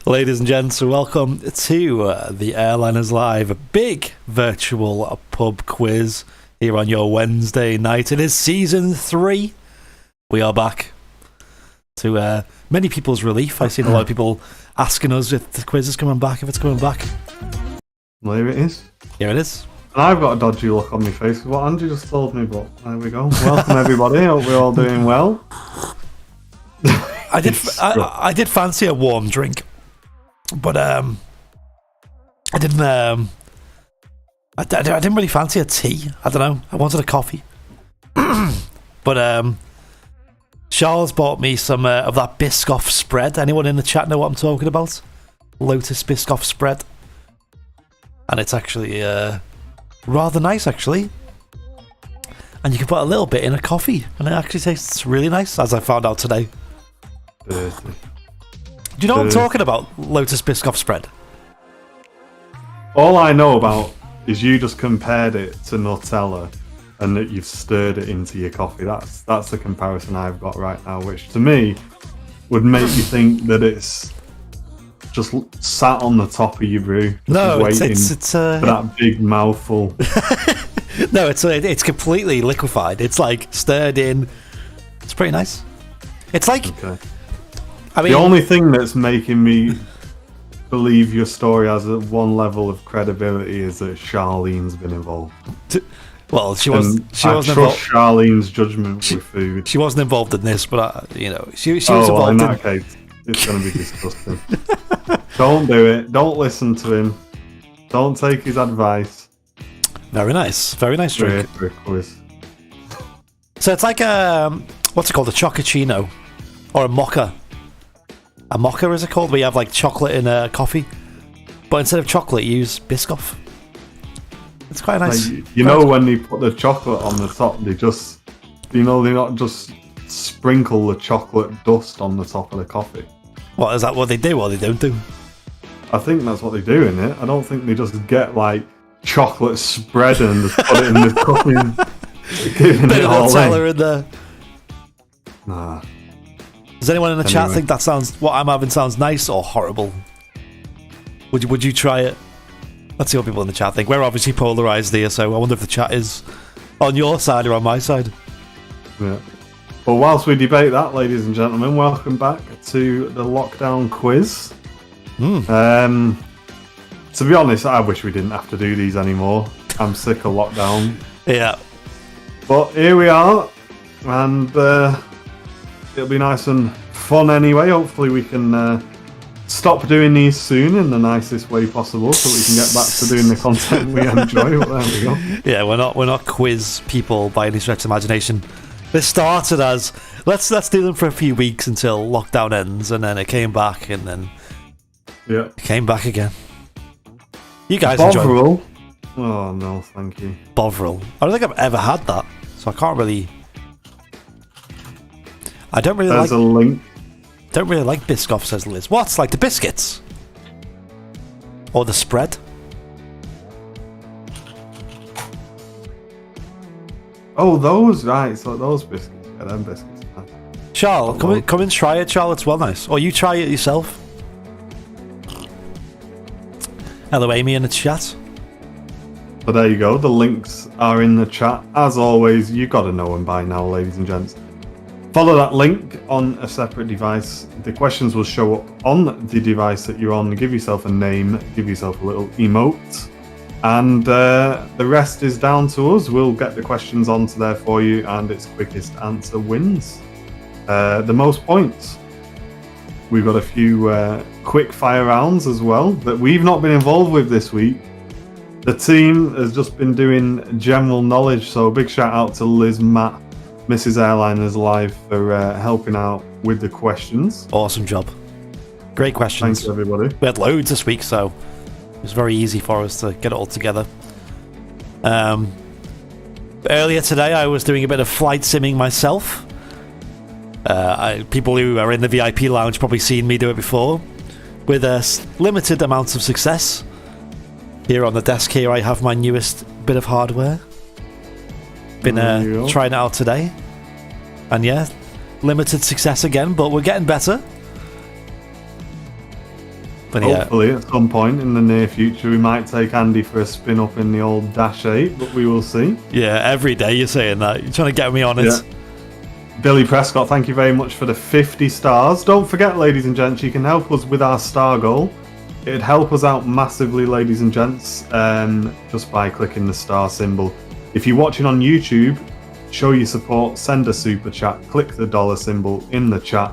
Ladies and gents, welcome to the Airliners Live, a big virtual pub quiz here on your Wednesday night. It is season 3. We are back. To many people's relief, I've seen a lot of people asking us if the quiz is coming back, if it's coming back. Well, here it is. Here it is. And I've got a dodgy look on my face with what Andrew just told me, but there we go. Welcome everybody, hope we're all doing well. I did fancy a warm drink, but I didn't really fancy a tea. I don't know. I wanted a coffee. But Charles bought me some of that Biscoff spread. Anyone in the chat know what I'm talking about? Lotus Biscoff spread. And it's actually rather nice, actually. And you can put a little bit in a coffee, and it actually tastes really nice, as I found out today. Do you know what I'm talking about? Lotus Biscoff spread. All I know about is you just compared it to Nutella and that you've stirred it into your coffee. That's the comparison I've got right now, which to me would make you think that it's just sat on the top of your brew, just waiting for that big mouthful. No, it's completely liquefied. It's like stirred in. It's pretty nice. It's like... Okay. I mean, the only thing that's making me believe your story has one level of credibility is that Charlene's been involved. Well, she wasn't involved. Charlene's judgment with food. She wasn't involved in this, but she was involved. Well, in that case, it's going to be disgusting. Don't do it. Don't listen to him. Don't take his advice. Very nice drink. For a quiz. So it's like what's it called? A chococino or a mocha. A mocha is it called? Where you have like chocolate in a coffee, but instead of chocolate, you use Biscoff. It's quite nice. Like, you know when they put the chocolate on the top, they just, they not just sprinkle the chocolate dust on the top of the coffee. What is that? What they do or they don't do? I think that's what they do in it. I don't think they just get like chocolate spread and just put it in the coffee, giving it all in there. Nah. Does anyone in the chat think that what I'm having sounds nice or horrible? Would you try it? Let's see what people in the chat think. We're obviously polarised here, so I wonder if the chat is on your side or on my side. Yeah. Well, whilst we debate that, ladies and gentlemen, welcome back to the lockdown quiz. To be honest, I wish we didn't have to do these anymore. I'm sick of lockdown. Yeah. But here we are, and it'll be nice and fun anyway. Hopefully we can stop doing these soon in the nicest way possible so we can get back to doing the content we enjoy. But there we go. Yeah, we're not quiz people by any stretch of imagination. This started as let's do them for a few weeks until lockdown ends, and then it came back, and then it came back again. You guys enjoy Bovril? Oh no, thank you. Bovril. I don't think I've ever had that, so I can't really. I don't really There's a link. Don't really like Biscoff, says Liz. What's like the biscuits? Or the spread? Oh, those, right. So those biscuits. Yeah, them biscuits. Nice. Charles, come and try it, Charles. It's well nice. Or you try it yourself. Hello, Amy, in the chat. But there you go. The links are in the chat. As always, you've got to know them by now, ladies and gents. Follow that link on a separate device. The questions will show up on the device that you're on. Give yourself a name, give yourself a little emote, and the rest is down to us. We'll get the questions onto there for you, and its quickest answer wins. The most points. We've got a few quick fire rounds as well that we've not been involved with this week. The team has just been doing general knowledge, so big shout out to Liz, Matt, Mrs. Airliners Live for helping out with the questions. Awesome job. Great questions. Thanks, everybody. We had loads this week, so it was very easy for us to get it all together. Earlier today, I was doing a bit of flight simming myself. People who are in the VIP lounge probably seen me do it before, with a limited amount of success. Here on the desk here, I have my newest bit of hardware. Been trying it out today, and yeah, limited success again, but we're getting better. But hopefully at some point in the near future we might take Andy for a spin up in the old Dash 8, but we will see. Yeah, every day you're saying that. You're trying to get me on it. Yeah. Billy Prescott, thank you very much for the 50 stars. Don't forget, ladies and gents, you can help us with our star goal. It'd help us out massively, ladies and gents, just by clicking the star symbol. If you're watching on YouTube, show your support, send a super chat, click the dollar symbol in the chat.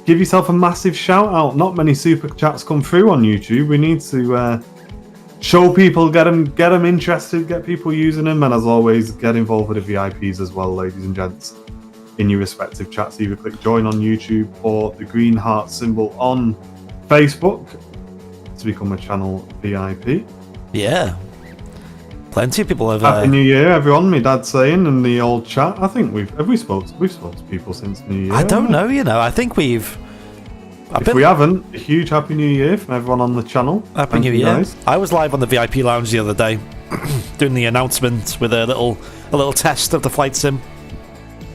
Give yourself a massive shout out. Not many super chats come through on YouTube. We need to show people, get them interested, get people using them, and as always, get involved with the VIPs as well, ladies and gents. In your respective chats, either click join on YouTube or the green heart symbol on Facebook to become a channel VIP. Yeah. Plenty of people have. Happy New Year, everyone. My dad's saying in the old chat. I think we've spoke to people since New Year. I don't know. I think we've. If we haven't, a huge Happy New Year from everyone on the channel. Happy New Year. Guys. I was live on the VIP lounge the other day, doing the announcement with a little test of the flight sim.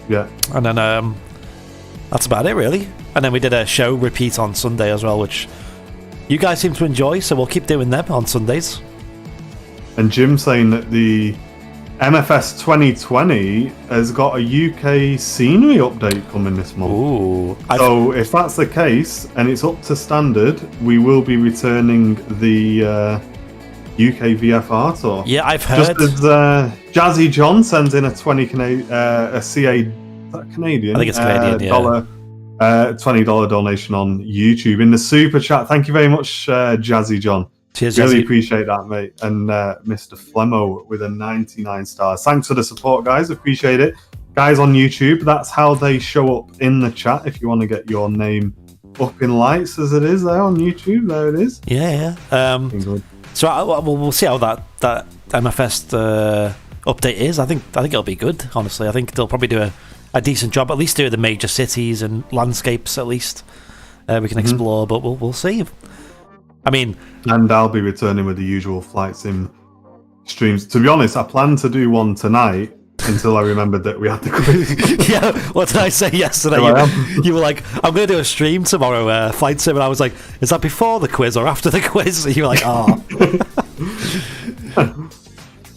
Yeah. And then that's about it, really. And then we did a show repeat on Sunday as well, which you guys seem to enjoy, so we'll keep doing them on Sundays. And Jim saying that the MFS 2020 has got a UK scenery update coming this month. Ooh. So if that's the case and it's up to standard, we will be returning the UK VFR tour. Yeah, I've heard. Just as Jazzy John sends in a 20 a CA, is that Canadian? I think it's Canadian, dollar $20 donation on YouTube. In the super chat, thank you very much, Jazzy John. Cheers, really Jazzy. Appreciate that, mate. And Mr. Flemmo with a 99 stars. Thanks for the support, guys. Appreciate it. Guys on YouTube, that's how they show up in the chat if you want to get your name up in lights as it is there on YouTube. There it is. Yeah. So we'll see how that MFest update is. I think it'll be good, honestly. I think they'll probably do a decent job, at least do the major cities and landscapes at least. We can explore, but we'll see. I mean... And I'll be returning with the usual flight sim streams. To be honest, I planned to do one tonight until I remembered that we had the quiz. Yeah, what did I say yesterday? You were like, I'm going to do a stream tomorrow, flight sim, and I was like, is that before the quiz or after the quiz? And you were like, oh.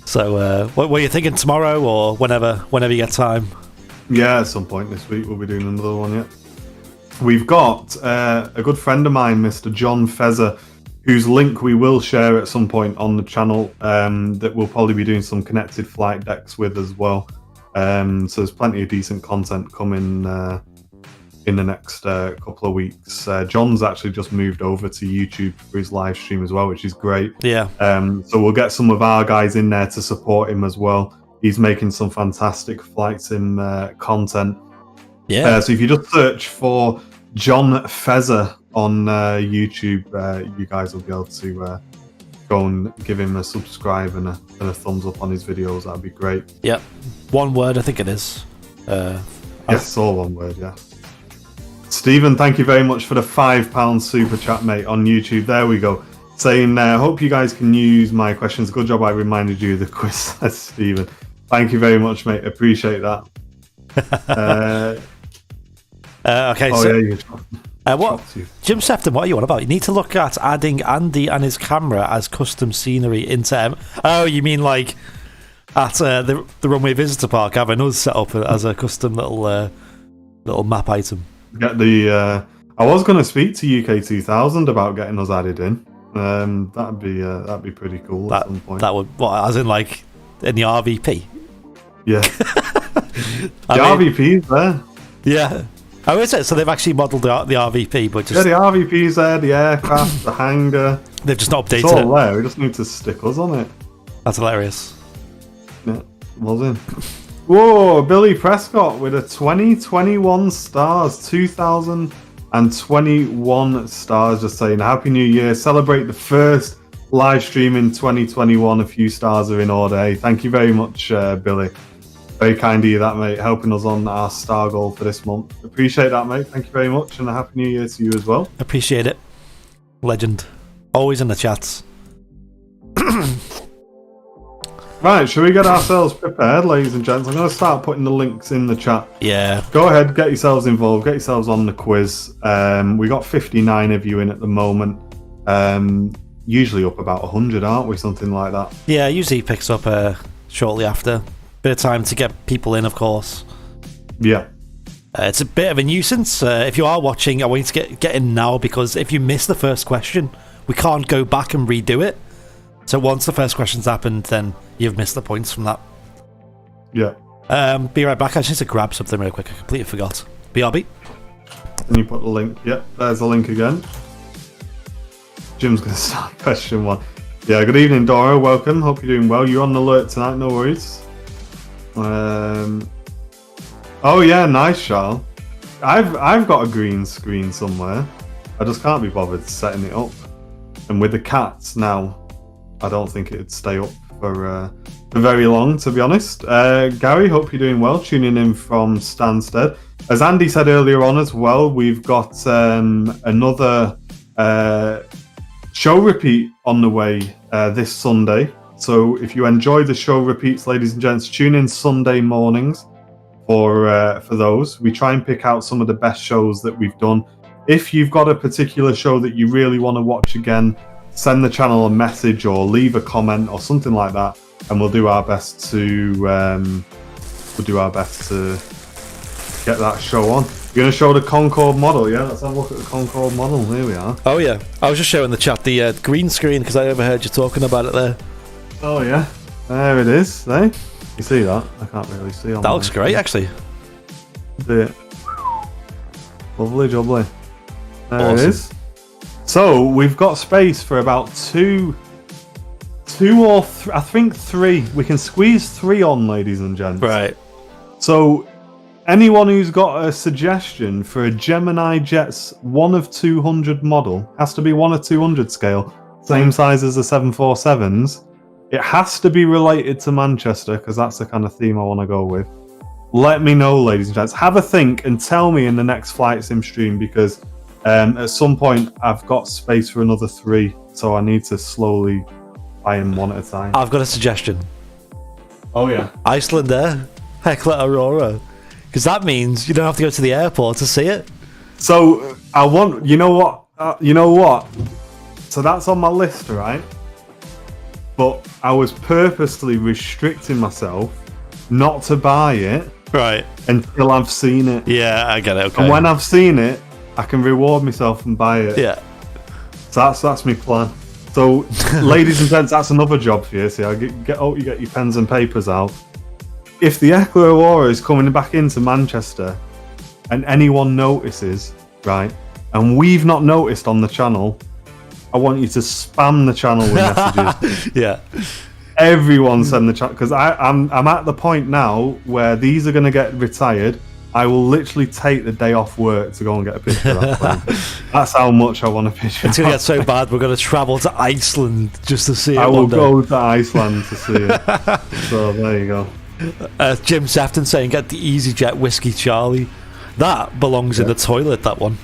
So, what were you thinking, tomorrow or whenever you get time? Yeah, at some point this week we'll be doing another one, yeah. We've got a good friend of mine, Mr. John Fezzer, whose link we will share at some point on the channel, that we'll probably be doing some connected flight decks with as well. So there's plenty of decent content coming in the next couple of weeks. John's actually just moved over to YouTube for his live stream as well, which is great. Yeah. So we'll get some of our guys in there to support him as well. He's making some fantastic flight sim content. Yeah. So if you just search for John Fezzer on YouTube, you guys will be able to go and give him a subscribe and a thumbs up on his videos. That'd be great. Yep. One word, I think it is. Yes, all one word, yeah. Stephen, thank you very much for the £5 super chat, mate, on YouTube. There we go. Saying, hope you guys can use my questions. Good job I reminded you of the quiz, says Stephen. Thank you very much, mate. Appreciate that. Okay, what Jim Sefton, what are you on about? You need to look at adding Andy and his camera as custom scenery into Oh, you mean like at the runway visitor park, having us set up as a custom little map item? Get the I was going to speak to UK 2000 about getting us added in. That'd be pretty cool at some point. That would, what, as in like in the RVP? Yeah. The RVP's there. Yeah. Oh, is it? So they've actually modelled the RVP, but just... Yeah, the RVP's there, the aircraft, the hangar. They've just not updated it's all there. We just need to stick us on it. That's hilarious. Yeah, well done. Whoa, Billy Prescott with a 2021 stars, 2021 stars, just saying Happy New Year. Celebrate the first live stream in 2021. A few stars are in order. Hey, thank you very much, Billy. Very kind of you, that, mate, helping us on our star goal for this month. Appreciate that, mate. Thank you very much, and a Happy New Year to you as well. Appreciate it. Legend. Always in the chats. Right, shall we get ourselves prepared, ladies and gents? I'm going to start putting the links in the chat. Yeah. Go ahead, get yourselves involved, get yourselves on the quiz. We got 59 of you in at the moment. Usually up about 100, aren't we? Something like that. Yeah, usually picks up shortly after. Bit of time to get people in, of course. Yeah. It's a bit of a nuisance. If you are watching, I want you to get in now, because if you miss the first question, we can't go back and redo it. So once the first question's happened, then you've missed the points from that. Yeah. Be right back. I just need to grab something real quick. I completely forgot. BRB. And you put the link. Yep, there's the link again. Jim's going to start question 1. Yeah, good evening, Dora. Welcome. Hope you're doing well. You're on alert tonight. No worries. Oh yeah, nice, Charles. I've got a green screen somewhere. I just can't be bothered setting it up. And with the cats now, I don't think it'd stay up for very long, to be honest. Gary, hope you're doing well. Tuning in from Stansted. As Andy said earlier on as well, we've got another show repeat on the way this Sunday. So if you enjoy the show repeats, ladies and gents, tune in Sunday mornings for those. We try and pick out some of the best shows that we've done. If you've got a particular show that you really want to watch again, send the channel a message or leave a comment or something like that, and we'll do our best to get that show on. You're going to show the Concorde model, yeah? Let's have a look at the Concorde model. Here we are. Oh yeah, I was just showing the chat the green screen because I overheard you talking about it there. Oh yeah, there it is. There, you see that? I can't really see on that. Looks great, actually. See it. Lovely jubbly. There Awesome. it is. So we've got space for about two or I think three. We can squeeze three on, ladies and gents. Right. So anyone who's got a suggestion for a Gemini Jets 1 of 200 model, has to be 1 of 200 scale, same size as the 747s. It has to be related to Manchester because that's the kind of theme I want to go with. Let me know, ladies and gents. Have a think and tell me in the next Flight Sim stream because at some point I've got space for another 3, so I need to slowly buy them one at a time. I've got a suggestion. Oh yeah. Icelander, Heckler Aurora. Because that means you don't have to go to the airport to see it. So I want, you know what? So that's on my list, right? But I was purposely restricting myself not to buy it Right. until I've seen it. Yeah, I get it. Okay. And when I've seen it, I can reward myself and buy it. Yeah. So that's my plan. So, ladies and gents, that's another job for you. See, you get your pens and papers out. If the Eckler Aurora is coming back into Manchester, and anyone notices, right, and we've not noticed on the channel, I want you to spam the channel with messages. Yeah. Everyone send the channel because I'm at the point now where these are going to get retired. I will literally take the day off work to go and get a picture of that plane. That's how much I want a picture. It's going to get so bad we're going to travel to Iceland just to see it. I will go to Iceland to see it. So there you go. Jim Sefton saying, get the EasyJet Whiskey Charlie. That belongs in the toilet, that one.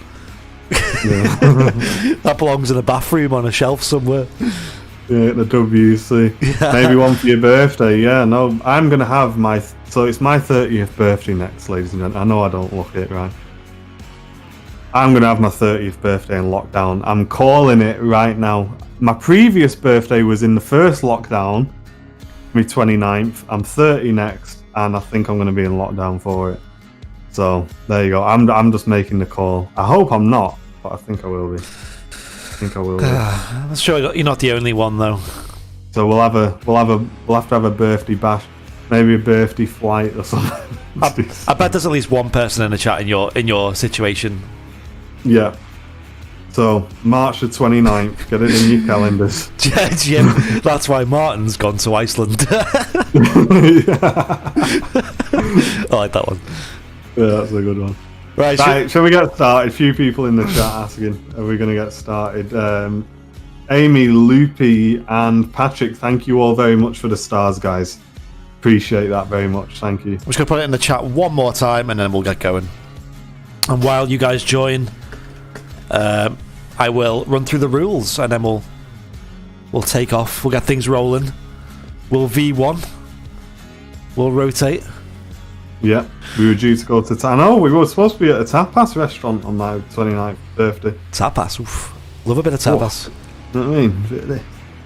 Yeah. That belongs in a bathroom on a shelf somewhere. Yeah, the WC. Yeah. Maybe one for your birthday. Yeah, no, I'm going to have so it's my 30th birthday next, ladies and gentlemen. I know I don't look it right. I'm going to have my 30th birthday in lockdown. I'm calling it right now. My previous birthday was in the first lockdown, my 29th. I'm 30 next, and I think I'm going to be in lockdown for it. So there you go. I'm just making the call. I hope I'm not, but I think I will be. I'm sure you're not the only one though. So we'll have to have a birthday bash, maybe a birthday flight or something. I bet there's at least one person in the chat in your situation. Yeah. So March the 29th, get it in your calendars. Jim, that's why Martin's gone to Iceland. I like that one. Yeah, that's a good one. Right, shall we get started? A few people in the chat asking, are we going to get started? Amy, Loopy, and Patrick, thank you all very much for the stars, guys. Appreciate that very much. Thank you. I'm just going to put it in the chat one more time and then we'll get going. And while you guys join, I will run through the rules and then we'll take off. We'll get things rolling. We'll V1. We'll rotate. Yeah, we were due to go to... I know, we were supposed to be at a tapas restaurant on my 29th birthday. Tapas, oof. Love a bit of tapas. You know what I mean? Really.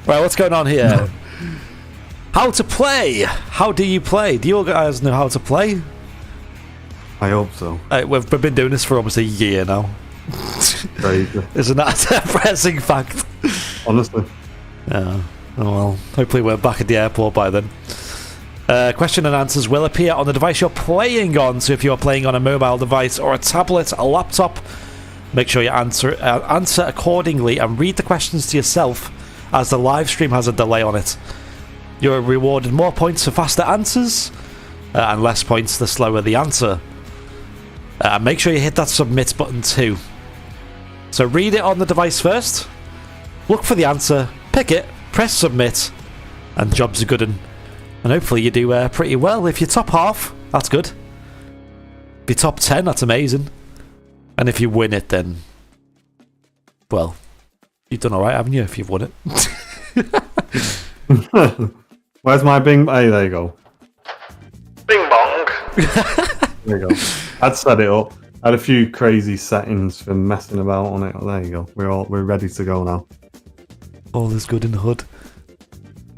Right, what's going on here? How to play? How do you play? Do you guys know how to play? I hope so. We've been doing this for almost a year now. Crazy. Isn't that a depressing fact? Honestly. Yeah. Oh well, hopefully we're back at the airport by then. Question and answers will appear on the device you're playing on, so if you're playing on a mobile device or a tablet, a laptop, make sure you answer accordingly and read the questions to yourself, as the live stream has a delay on it. You're rewarded more points for faster answers, and less points the slower the answer. Make sure you hit that submit button too. So read it on the device first, look for the answer, pick it, press submit, and job's a good one. And hopefully you do pretty well. If you're top half, that's good. If you're top 10, that's amazing. And if you win it, then... well, you've done alright, haven't you, if you've won it? Where's my bing... hey, there you go. Bing bong! There you go. I'd set it up. I had a few crazy settings for messing about on it. Oh, there you go. We're ready to go now. All is good in the hood.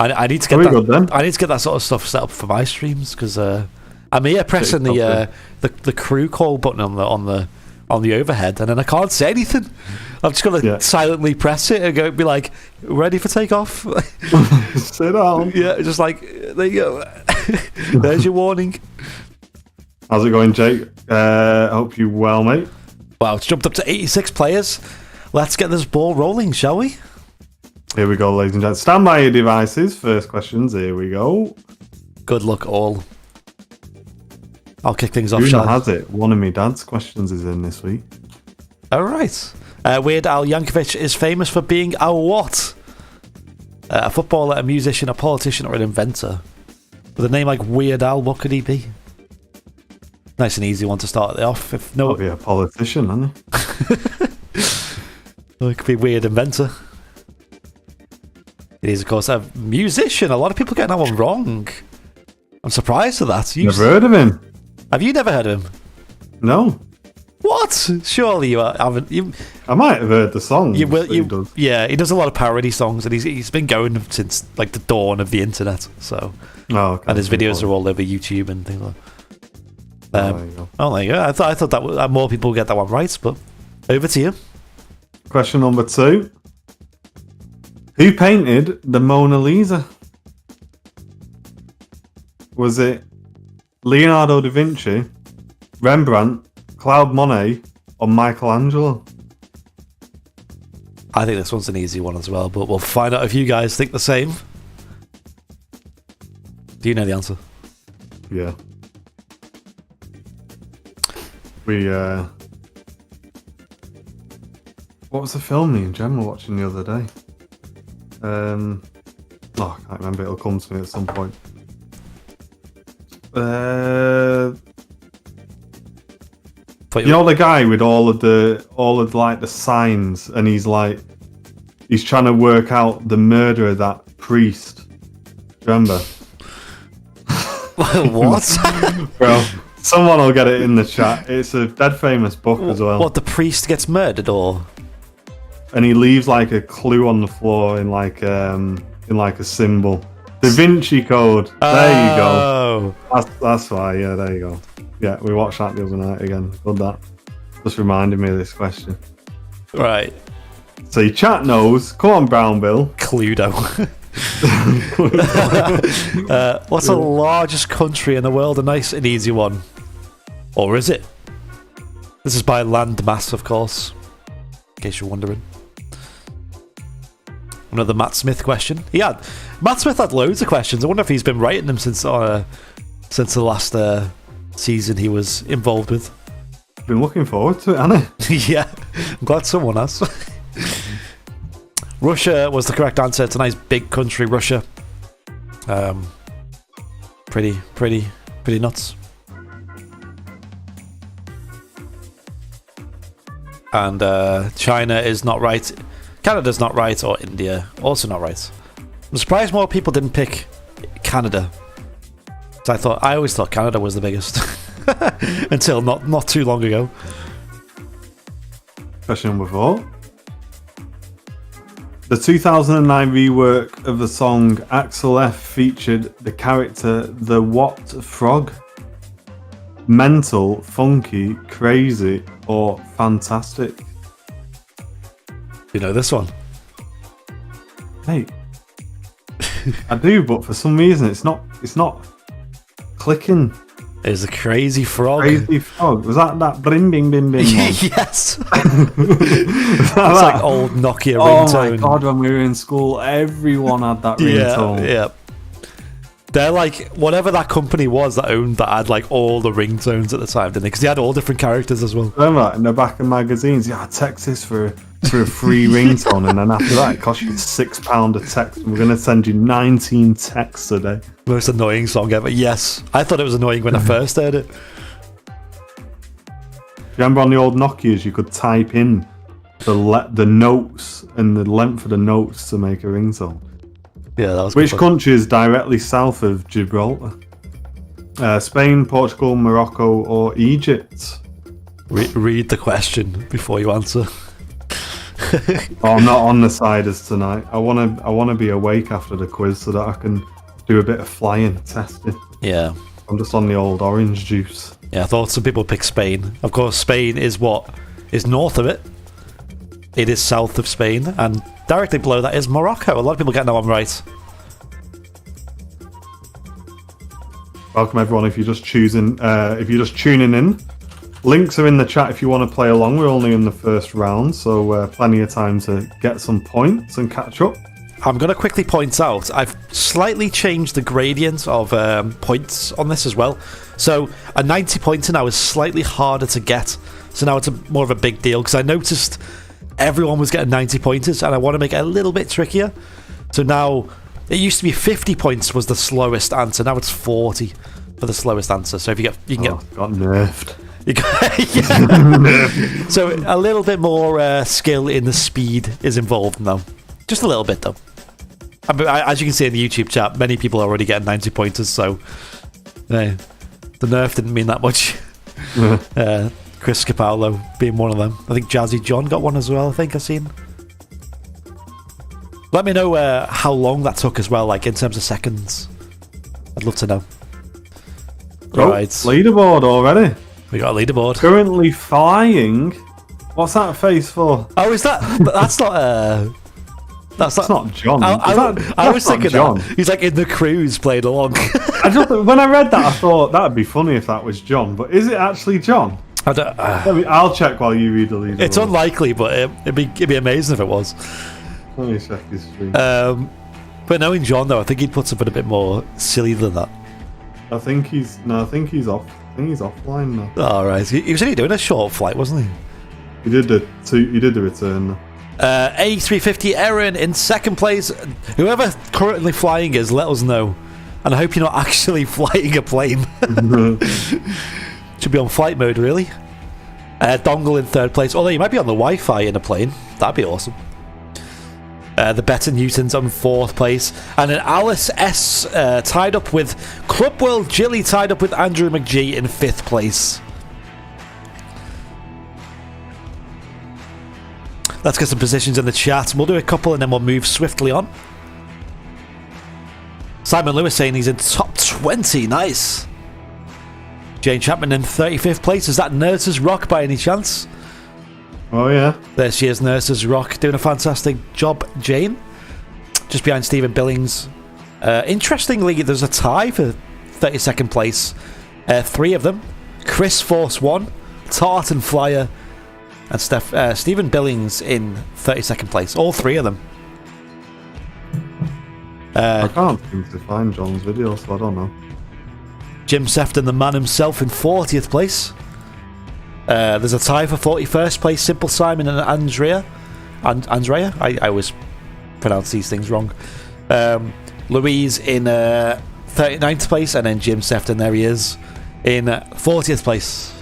I need to get that. Good, I need to get that sort of stuff set up for my streams because I'm here pressing the crew call button on the overhead, and then I can't say anything. I'm just gonna silently press it and be like, "Ready for takeoff?" Sit down. Yeah, just like there you go. There's your warning. How's it going, Jake? Hope you well, mate. Wow, it's jumped up to 86 players. Let's get this ball rolling, shall we? Here we go, ladies and gents. Stand by your devices. First questions. Here we go. Good luck, all. I'll kick things off, Who shall I? has it? One of my dad's questions is in this week. All right. Weird Al Yankovic is famous for being a what? A footballer, a musician, a politician, or an inventor? With a name like Weird Al, what could he be? Nice and easy one to start it off. If no, Probably a politician, isn't it could be Weird Inventor. It is, of course, a musician. A lot of people getting that one wrong. I'm surprised at that. Never heard of him. Have you never heard of him? No. What? Surely you haven't. I might have heard the song. You will. He does. Yeah, he does a lot of parody songs, and he's been going since like the dawn of the internet. So, Okay. and his videos are all over YouTube and things like that. There you go. Oh, there you go. I thought that more people get that one right, but over to you. Question number 2. Who painted the Mona Lisa? Was it Leonardo da Vinci, Rembrandt, Claude Monet, or Michelangelo? I think this one's an easy one as well, but we'll find out if you guys think the same. Do you know the answer? Yeah. What was the film me and Jen were watching the other day? I can't remember. It'll come to me at some point. You know the guy with all of the signs, and he's trying to work out the murder of that priest. Do you remember? What? Well, someone will get it in the chat. It's a dead famous book as well. What, the priest gets murdered, or? And he leaves like a clue on the floor in like a symbol. Da Vinci Code. There you go. That's why. Yeah, there you go. Yeah, we watched that the other night again. Good that. Just reminded me of this question. Right. So your chat knows. Come on, Brown Bill. Cluedo. What's the largest country in the world? A nice and easy one. Or is it? This is by land mass, of course. In case you're wondering. Another Matt Smith question. Matt Smith had loads of questions. I wonder if he's been writing them since the last season he was involved with. Been looking forward to it, haven't I? Yeah, I'm glad someone has. Russia was the correct answer. It's a nice big country, Russia. Pretty nuts. And China is not right. Canada's not right, or India also not right. I'm surprised more people didn't pick Canada. I always thought Canada was the biggest until not too long ago. Question number 4. The 2009 rework of the song Axel F featured the character the what frog? Mental, funky, crazy, or fantastic? You know this one? Hey, I do, but for some reason it's not clicking. It's a crazy frog. Crazy frog. Was that bring bing bing bing one? Yes. It's like old Nokia ringtone. Oh my god, when we were in school, everyone had that ringtone. Yeah. They're like, whatever that company was that had like all the ringtones at the time, didn't they? Because they had all different characters as well. Remember, in the back of magazines, text this for a free ringtone, and then after that, it costs you £6 a text, and we're going to send you 19 texts a day. Most annoying song ever. Yes, I thought it was annoying when I first heard it. Remember on the old Nokias, you could type in the notes and the length of the notes to make a ringtone. Yeah, that was. Which country is directly south of Gibraltar? Spain, Portugal, Morocco, or Egypt? Read the question before you answer. I'm not on the siders tonight. I want to be awake after the quiz so that I can do a bit of flying testing. Yeah. I'm just on the old orange juice. Yeah, I thought some people pick Spain. Of course, Spain is what is north of it. It is south of Spain, and directly below that is Morocco. A lot of people getting that one right. Welcome everyone. If you're just tuning in, links are in the chat if you want to play along. We're only in the first round, so plenty of time to get some points and catch up. I'm going to quickly point out, I've slightly changed the gradient of points on this as well. So a 90 pointer now is slightly harder to get. So now it's more of a big deal, because I noticed everyone was getting 90 pointers, and I want to make it a little bit trickier. So now, it used to be 50 points was the slowest answer. Now it's 40 for the slowest answer. So if you can get... got nerfed. Yeah. So a little bit more skill in the speed is involved now. Just a little bit, though. As you can see in the YouTube chat, many people are already getting 90 pointers, so the nerf didn't mean that much. Chris Capallo being one of them. I think Jazzy John got one as well, I think I've seen. Let me know how long that took as well, like in terms of seconds. I'd love to know. Right. Leaderboard already. We got a leaderboard. Currently flying. What's that face for? Oh, is that... That's not... That's not John. I was thinking John. That. He's like in the cruise playing along. When I read that, I thought that'd be funny if that was John. But is it actually John? I'll check while you read the leaderboard. It's unlikely, but it'd be amazing if it was. Let me check his stream. But knowing John, though, I think he'd put something a bit more silly than that. I think he's off. I think he's offline now. Oh, right. He was only doing a short flight, wasn't he? He did the return. A350 Aaron in second place. Whoever currently flying is, let us know. And I hope you're not actually flying a plane. Should be on flight mode, really. Dongle in third place. Although you might be on the Wi-Fi in a plane. That'd be awesome. The Better Newtons on fourth place. And then Alice S tied up with Club World Jilly tied up with Andrew McGee in fifth place. Let's get some positions in the chat. We'll do a couple and then we'll move swiftly on. Simon Lewis saying he's in top 20. Nice. Jane Chapman in 35th place. Is that Nurses Rock by any chance? Oh, yeah. There she is, Nurses Rock. Doing a fantastic job, Jane. Just behind Stephen Billings. Interestingly, there's a tie for 32nd place. Three of them. Chris Force 1, Tartan Flyer, and Stephen Billings in 32nd place. All three of them. I can't seem to find John's video, so I don't know. Jim Sefton, the man himself, in 40th place. There's a tie for 41st place. Simple Simon and Andrea. I always pronounce these things wrong. Louise in 39th place, and then Jim Sefton, there he is, in 40th place.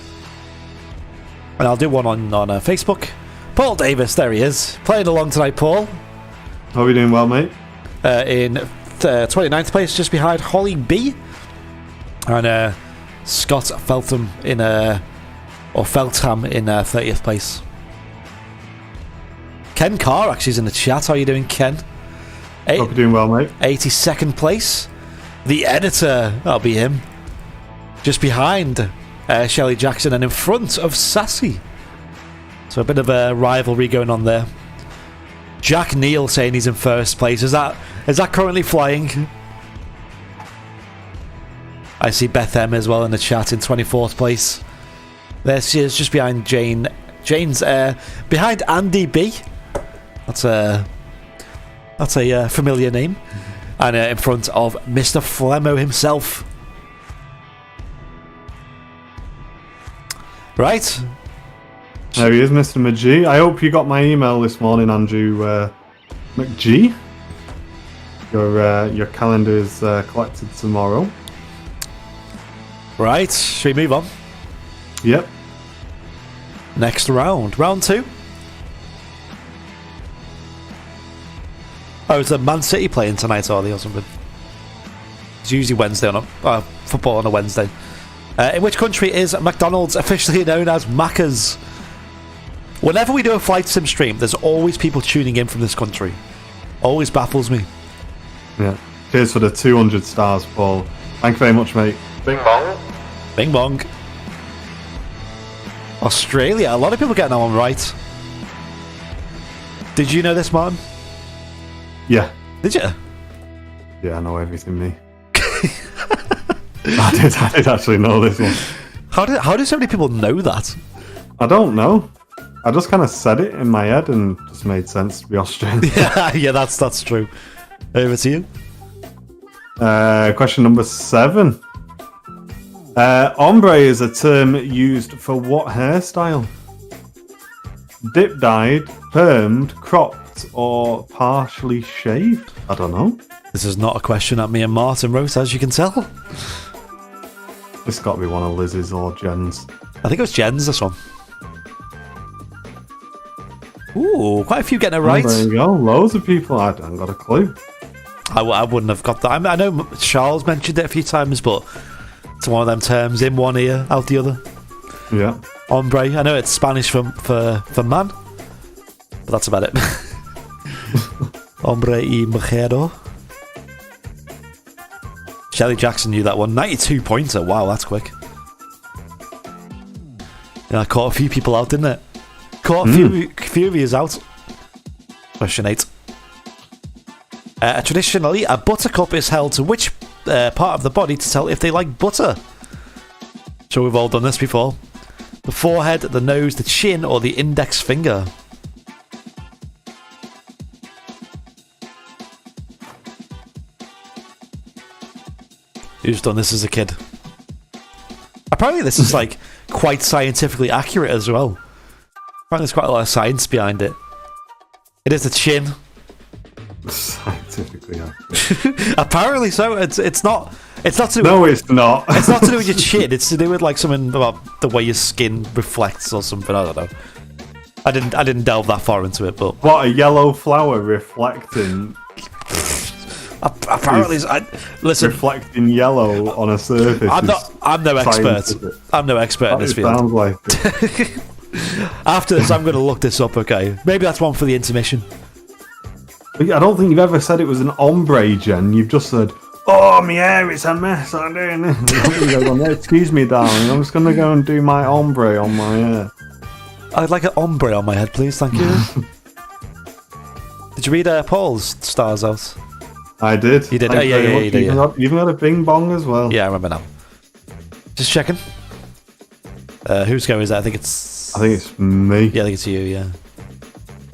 And I'll do one on Facebook. Paul Davis, there he is. Playing along tonight, Paul. How are you doing well, mate? In 29th place, just behind Holly B. And Scott Feltham in... or Feltham in 30th place. Ken Carr actually is in the chat. How are you doing, Ken? Hope you're doing well, mate. 82nd place. The editor, that'll be him. Just behind Shelley Jackson and in front of Sassy. So a bit of a rivalry going on there. Jack Neal saying he's in first place. Is that currently flying? I see Beth M as well in the chat in 24th place. There she is, just behind Jane. Jane's behind Andy B. That's a familiar name. And in front of Mr. Flemmo himself. Right. There he is, Mr. McGee. I hope you got my email this morning, Andrew McGee. Your calendar is collected tomorrow. Right. Should we move on? Yep. Next round. Round 2. Oh, is the Man City playing tonight, are they, or something? It's usually Wednesday on football on a Wednesday. In which country is McDonald's officially known as Macca's? Whenever we do a flight sim stream, there's always people tuning in from this country. Always baffles me. Yeah. Cheers for the 200 stars, Paul. Thank you very much, mate. Bing bong. Bing bong. Australia. A lot of people getting that one right. Did you know this, Martin? Yeah. Did you? Yeah, I know everything, me. I did actually know this one. How do so many people know that? I don't know. I just kind of said it in my head and just made sense to be Austrian. Yeah, that's true. Over to you. Question number 7. Ombre is a term used for what hairstyle? Dip dyed, permed, cropped, or partially shaved? I don't know. This is not a question that me and Martin wrote, as you can tell. It's got to be one of Liz's or Jen's. I think it was Jen's, this one. Ooh, quite a few getting it right. There you go. Loads of people. I haven't got a clue. I wouldn't have got that. I know Charles mentioned it a few times, but it's one of them terms, in one ear, out the other. Yeah. Hombre. I know it's Spanish for man, but that's about it. Hombre y mujero. Shelley Jackson knew that one. 92 pointer. Wow, that's quick. Yeah, I caught a few people out, didn't it? Caught a few of yous out. Question 8. Traditionally, a buttercup is held to which part of the body to tell if they like butter? So we've all done this before. The forehead, the nose, the chin, or the index finger? Who's done this as a kid? Apparently this is like quite scientifically accurate as well. Apparently there's quite a lot of science behind it. It is the chin. Scientifically accurate. Apparently so. It's not to do No, it's not. It's not to do with your chin. It's to do with like something about the way your skin reflects or something. I don't know. I didn't delve that far into it, but What, a yellow flower reflecting apparently, listen. reflecting yellow on a surface? I'm no expert. scientific. I'm no expert in this It field. sounds like it. After this, I'm going to look this up. Okay, maybe that's one for the intermission. But I don't think you've ever said it was an ombre, Jen. You've just said, "Oh, my hair, it's a mess. I'm doing this." Excuse me, darling. I'm just going to go and do my ombre on my hair. I'd like an ombre on my head, please. Thank you. Did you read Paul's stars out? I did. You did? Thank Oh, yeah, very yeah, much. you did, You've even got a bing bong as well. Yeah, I remember now. Just checking. Whose go is that? I think it's me. Yeah, I think it's you. Yeah.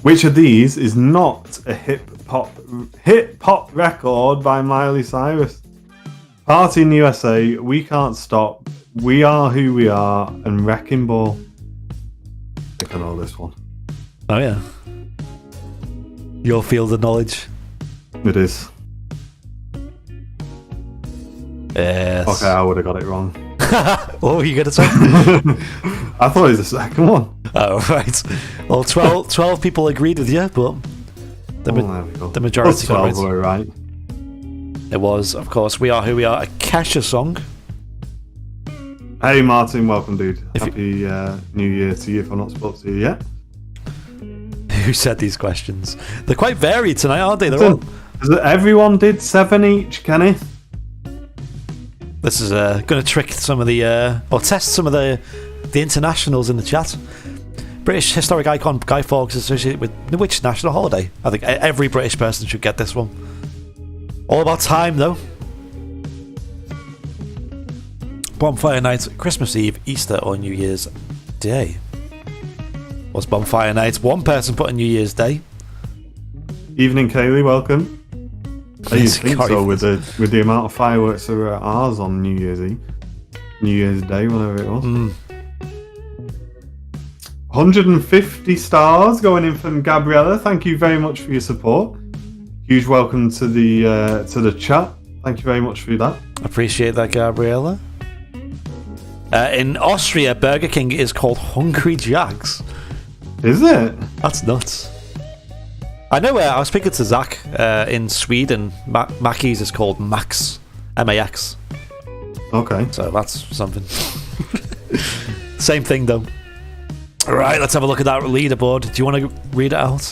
Which of these is not a hip hop record by Miley Cyrus? Party in USA, We Can't Stop, We Are Who We Are, and Wrecking Ball. I think I know this one. Oh yeah. Your field of knowledge. It is. Yes. Okay, I would have got it wrong. What were you going to say? I thought it was the second one. Oh, right. Well, 12 people agreed with you, but There we go. the majority got it 12 were right. It was, of course, We Are Who We Are, a Kesha song. Hey Martin, welcome dude. If Happy New Year to you if I'm not spoke to you yet. Who said these questions? They're quite varied tonight, aren't they? They're all... Everyone did 7 each, Kenneth. This is going to trick some of the, or test some of the internationals in the chat. British historic icon Guy Fawkes is associated with which national holiday? I think every British person should get this one. All about time, though. Bonfire night, Christmas Eve, Easter, or New Year's Day? Was bonfire night? One person put a New Year's Day. Evening, Kaylee. Welcome. I Yes, think so with the amount of fireworks that were at ours on New Year's Eve, New Year's Day, whatever it was. 150 stars going in from Gabriella. Thank you very much for your support. Huge welcome to the chat. Thank you very much for that. Appreciate that, Gabriella. In Austria, Burger King is called Hungry Jack's. Is it? That's nuts. I know. I was speaking to Zach in Sweden. Mackey's is called Max, M-A-X. Okay. So that's something. Same thing though. All right, let's have a look at that leaderboard. Do you want to read it out?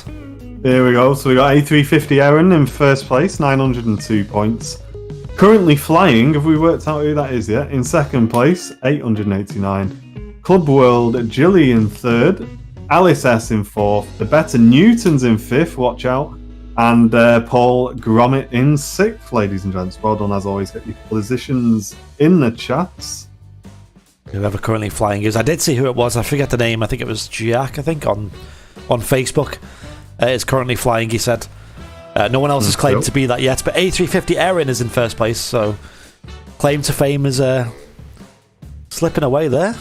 Here we go. So we got A350 Aaron in first place, 902 points. Currently flying, have we worked out who that is yet? In second place, 889. Club World Gilly in third. Alice S in fourth. The Better Newtons in fifth, watch out. And Paul Gromit in sixth, ladies and gents. Well done as always. Get your positions in the chats. whoever currently flying is. I did see who it was. I forget the name. I think it was Jack. I think on Facebook is currently flying. He said no one else has claimed to be that yet, but A350 Erin is in first place. So claim to fame is slipping away there.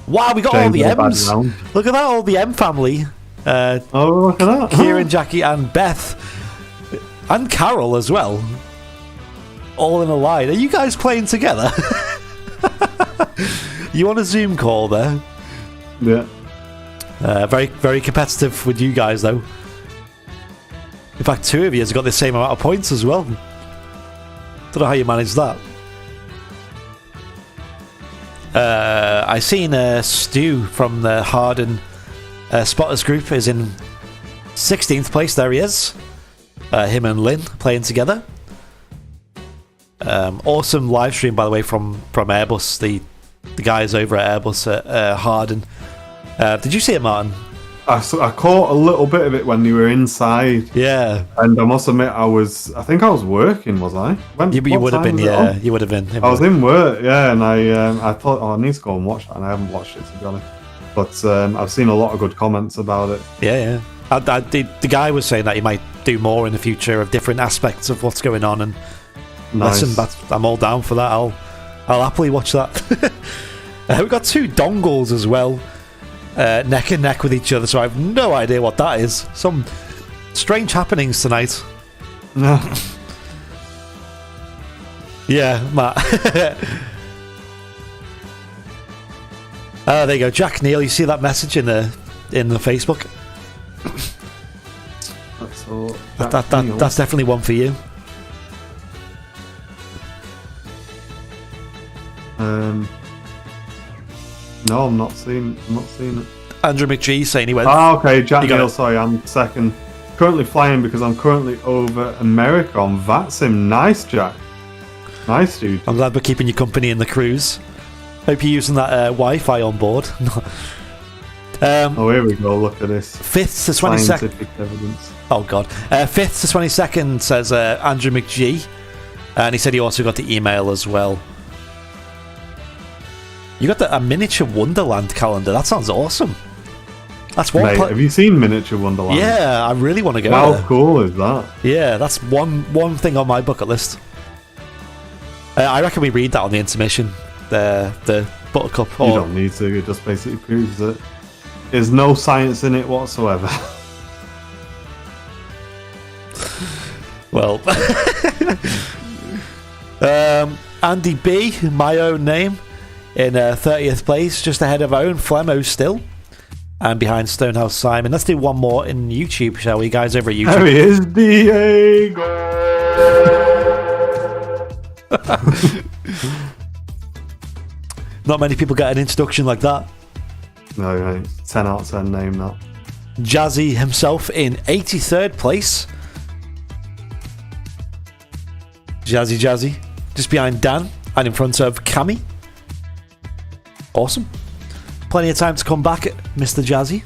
Wow, we got all the M's. Look at that, all the M family. Oh, look at that. Kieran, Jackie, and Beth, and Carol as well. All in a line. Are you guys playing together? You on a Zoom call there? Yeah. Very, very competitive with you guys, though. In fact, two of you have got the same amount of points as well. Don't know how you managed that. I seen Stu from the Harden Spotters group is in 16th place. There he is. Him and Lynn playing together. Awesome live stream, by the way, from Airbus. The guys over at Airbus at Harden. Did you see it, Martin? I caught a little bit of it when you were inside. Yeah. And I must admit, I think I was working, was I? You would have been, yeah. You would have been. I was in work, yeah, and I thought, I need to go and watch that, and I haven't watched it, to be honest. But I've seen a lot of good comments about it. Yeah. The guy was saying that he might do more in the future of different aspects of what's going on, and nice. Listen, I'm all down for that. I'll happily watch that. We've got two dongles as well. Neck and neck with each other, so I have no idea what that is. Some strange happenings tonight. No. Yeah, Matt. There you go, Jack Neal. You see that message in the Facebook? That's definitely one for you. No, I'm not seeing it. Andrew McGee saying he went. Oh, okay, Jack Neal, sorry, I'm second. Currently flying because I'm currently over America on VATSIM. Nice, Jack. Nice, dude. I'm glad we're keeping you company in the cruise. Hope you're using that Wi-Fi on board. Oh, here we go, look at this. 5th to 22nd. Scientific evidence. Oh, God. 5th to 22nd, says Andrew McGee. And he said he also got the email as well. You got a miniature Wonderland calendar. That sounds awesome. That's one. Mate, have you seen Miniature Wonderland? Yeah, I really want to go How there. cool is that? Yeah, that's one thing on my bucket list. I reckon we read that on the intermission. The Buttercup. You don't need to. It just basically proves that there's no science in it whatsoever. Well, Andy B, my own name, in 30th place, just ahead of Owen Flemo still, and behind Stonehouse Simon. Let's do one more in YouTube, shall we, guys, over at YouTube? There he is, Diego. Not many people get an introduction like that. No, right. 10 out of 10 name that. Jazzy himself in 83rd place. Jazzy, just behind Dan and in front of Cammy. Awesome. Plenty of time to come back, Mr. Jazzy.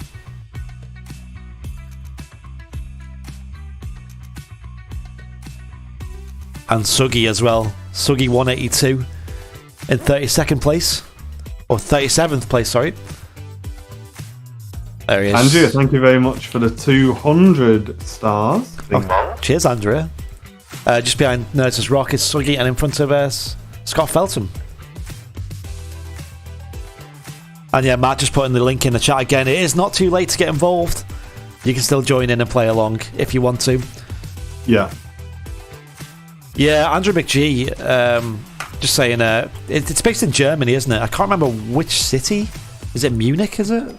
And Suggy as well. Suggy 182 in 32nd place. Or 37th place, sorry. There he is. Andrea, thank you very much for the 200 stars. Oh, cheers, Andrea. Just behind Nerds Rock is Suggy, and in front of Scott Felton. And yeah, Matt just putting the link in the chat again. It is not too late to get involved. You can still join in and play along if you want to. Yeah. Yeah, Andrew McGee, just saying, it's based in Germany, isn't it? I can't remember which city. Is it Munich, is it?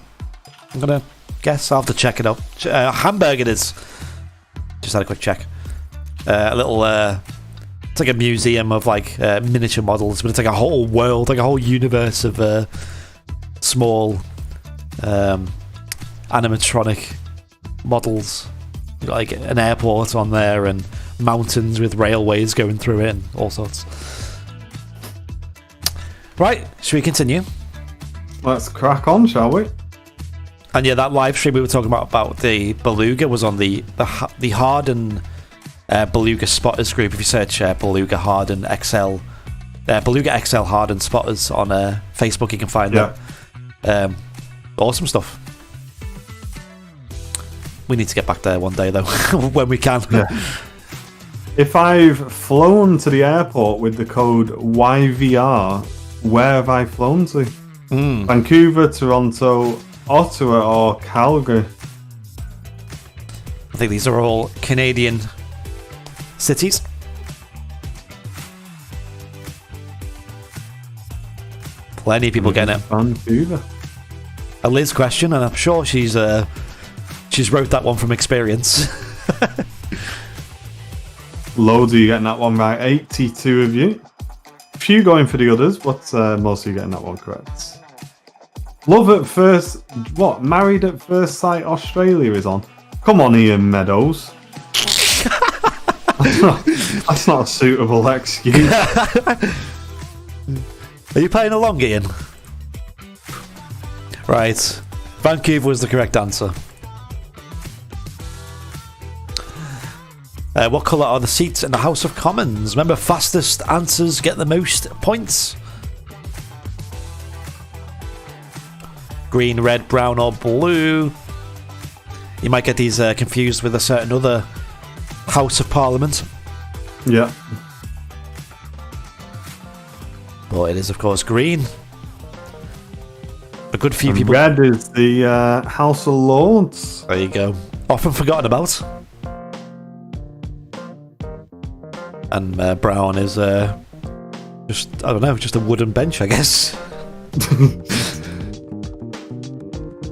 I'm going to guess. I'll have to check it out. Hamburg it is. Just had a quick check. A little, it's like a museum of like miniature models, but it's like a whole world, like a whole universe of small animatronic models. You've got like an airport on there and mountains with railways going through it and all sorts. Right, should we continue? Let's crack on, shall we? And yeah, that live stream we were talking about the Beluga was on the Harden Beluga Spotters group. If you search Beluga Harden XL Beluga XL Hardened Spotters on Facebook. You can find them. Awesome stuff. We need to get back there one day, though, when we can. Yeah. If I've flown to the airport with the code YVR, where have I flown to? Vancouver, Toronto, Ottawa, or Calgary? I think these are all Canadian cities. Plenty of people getting it. Vancouver. A Liz question, and I'm sure she's wrote that one from experience. Loads of you getting that one right. 82 of you. A few going for the others, but most of you getting that one correct. Love at first... What? Married at First Sight Australia is on. Come on, Ian Meadows. That's not a suitable excuse. Are you playing along, Ian? Right. Vancouver was the correct answer. What colour are the seats in the House of Commons? Remember, fastest answers get the most points. Green, red, brown, or blue. You might get these confused with a certain other House of Parliament. Yeah. But it is, of course, green. A good few people. Red is the House of Lords. There you go. Often forgotten about. And brown is just, I don't know, just a wooden bench, I guess.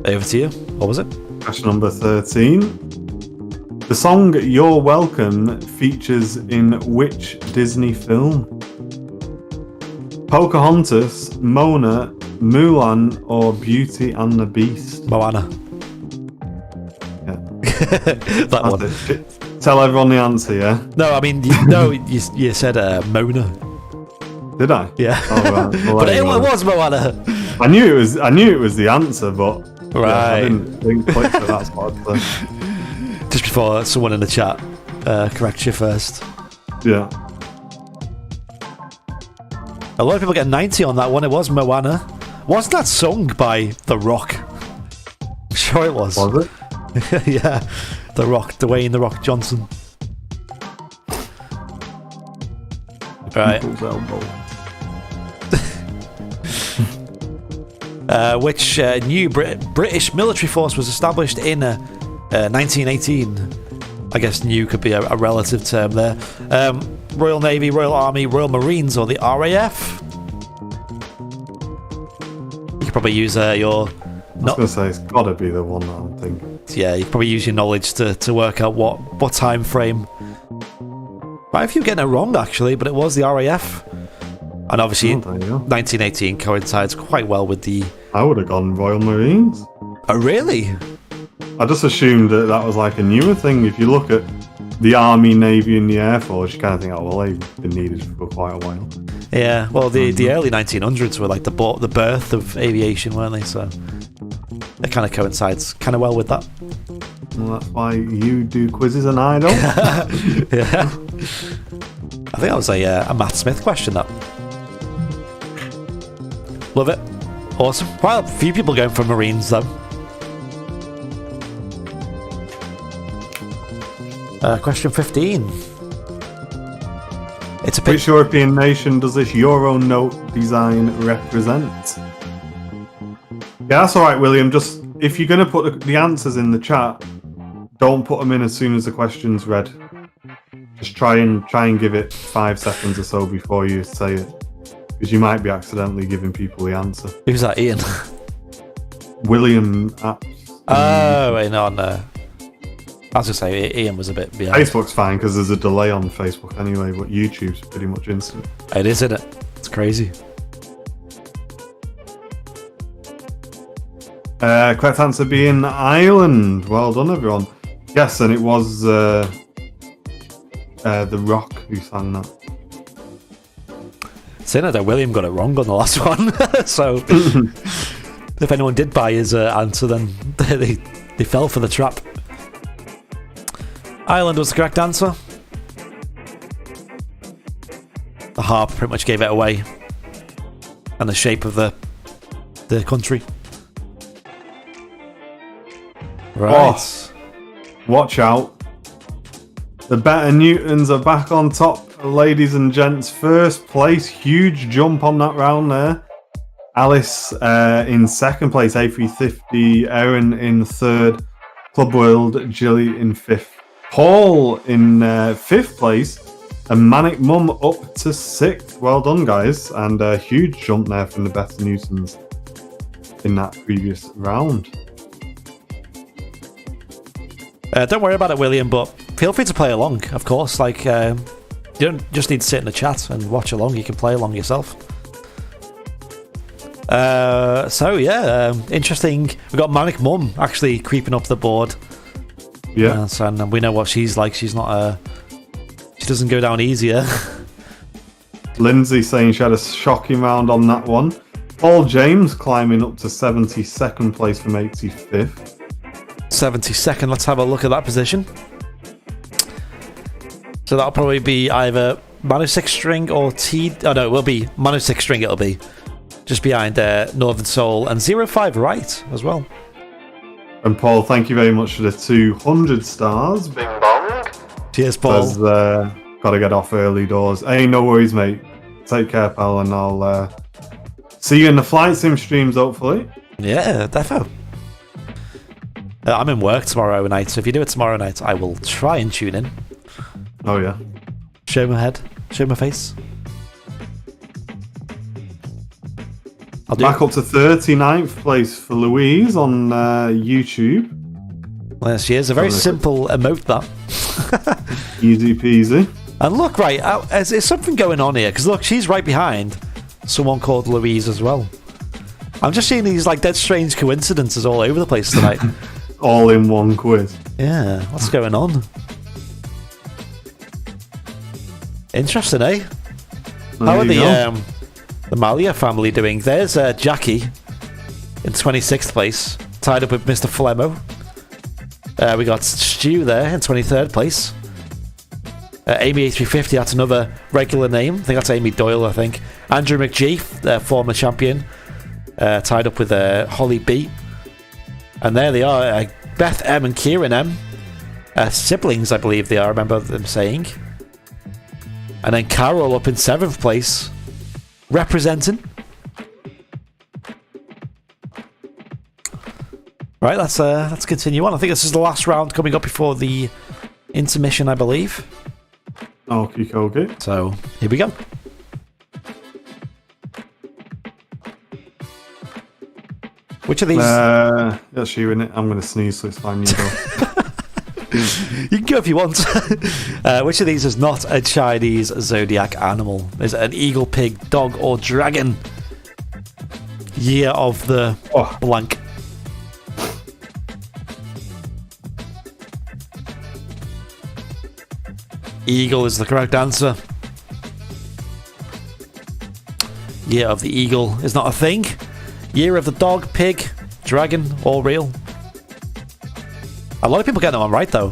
Over to you. What was it? Question number 13. The song You're Welcome features in which Disney film? Pocahontas, Mona, Mulan, or Beauty and the Beast? Moana. Yeah. That one. Tell everyone the answer, yeah? No, I mean, you said Mona. Did I? Yeah. Oh, right. Well, But it was Moana. I knew it was the answer, but Right. yeah, I didn't click to that spot. So. Just before someone in the chat corrects you first. Yeah. A lot of people get 90 on that one. It was Moana. Wasn't that sung by The Rock? I'm sure it was. Was it? Yeah. The Rock. Dwayne The Rock Johnson. Right. People's elbow. Which new British military force was established in 1918? I guess new could be a relative term there. Royal Navy, Royal Army, Royal Marines, or the RAF? You could probably use your... I was going to say, it's got to be the one that I'm thinking. Yeah, you could probably use your knowledge to work out what time frame. Quite a few getting it wrong, actually, but it was the RAF. And obviously, 1918 coincides quite well with the... I would have gone Royal Marines. Oh, really? I just assumed that was like a newer thing. If you look at the Army, Navy, and the Air Force, you kind of think, oh, well, they've been needed for quite a while. Yeah, well, the early 1900s were like the birth of aviation, weren't they? So it kind of coincides kind of well with that. Well, that's why you do quizzes and I don't. Yeah. I think that was a Matt Smith question, that. Love it. Awesome. Well, a few people going for Marines, though. Question 15. It's a Which European nation does this Euro note design represent? Yeah, that's alright, William. Just, if you're going to put the answers in the chat, don't put them in as soon as the question's read. Just try and give it 5 seconds or so before you say it. Because you might be accidentally giving people the answer. Who's that, Ian? William. Oh, wait, no. I was going to say, Ian was a bit behind. Facebook's fine because there's a delay on Facebook anyway, but YouTube's pretty much instant. It is, isn't it? It's crazy. Correct answer being Ireland. Well done, everyone. Yes, and it was The Rock who sang that. Saying that William got it wrong on the last one, so if anyone did buy his answer, then they fell for the trap. Ireland was the correct answer. The harp pretty much gave it away, and the shape of the country. Right. Oh, watch out. The Better Newtons are back on top, ladies and gents. First place, huge jump on that round there. Alice in second place, A350. Erin in third. Club World, Jilly in fifth. Paul in fifth place. And Manic Mum up to sixth. Well done, guys. And a huge jump there from the Better Newtons in that previous round. Don't worry about it, William, but feel free to play along, of course. Like, you don't just need to sit in the chat and watch along. You can play along yourself. So, yeah, interesting. We've got Manic Mum actually creeping up the board. Yeah. And we know what she's like. She's not she doesn't go down easier. Lindsay saying she had a shocking round on that one. Paul James climbing up to 72nd place from 85th. 72nd, let's have a look at that position. So that'll probably be either Manu 6 string or T. Oh no, it will be Manu 6 string, it'll be. Just behind Northern Soul and 05 right as well. And Paul, thank you very much for the 200 stars. Bing bong. Cheers, Paul. Got to get off early doors. Hey, no worries, mate. Take care, pal, and I'll see you in the flight sim streams, hopefully. Yeah, defo. I'm in work tomorrow night, so if you do it tomorrow night, I will try and tune in. Oh, yeah. Show my head, show my face. I'll do Back up to 39th place for Louise on YouTube. Well, she is a very simple emote, that. Easy peasy. And look, right, there's something going on here, because look, she's right behind someone called Louise as well. I'm just seeing these like dead strange coincidences all over the place tonight. All in one quiz. Yeah, what's going on? Interesting, eh? How are the Malia family doing? There's Jackie in 26th place, tied up with Mr. Flemmo. We got Stu there in 23rd place. Amy A350, that's another regular name. I think that's Amy Doyle, I think. Andrew McGee, former champion, tied up with Holly B. And there they are, Beth M and Kieran M. Siblings, I believe they are, I remember them saying. And then Carol up in 7th place, representing. Right, let's continue on. I think this is the last round coming up before the intermission, I believe. Okay. So, here we go. Which of these... That's you, innit? I'm going to sneeze, so it's fine, you go. You can go if you want. Which of these is not a Chinese zodiac animal? Is it an eagle, pig, dog, or dragon? Year of the blank. Eagle is the correct answer. Year of the eagle is not a thing. Year of the dog, pig, dragon, all real. A lot of people get that one right, though.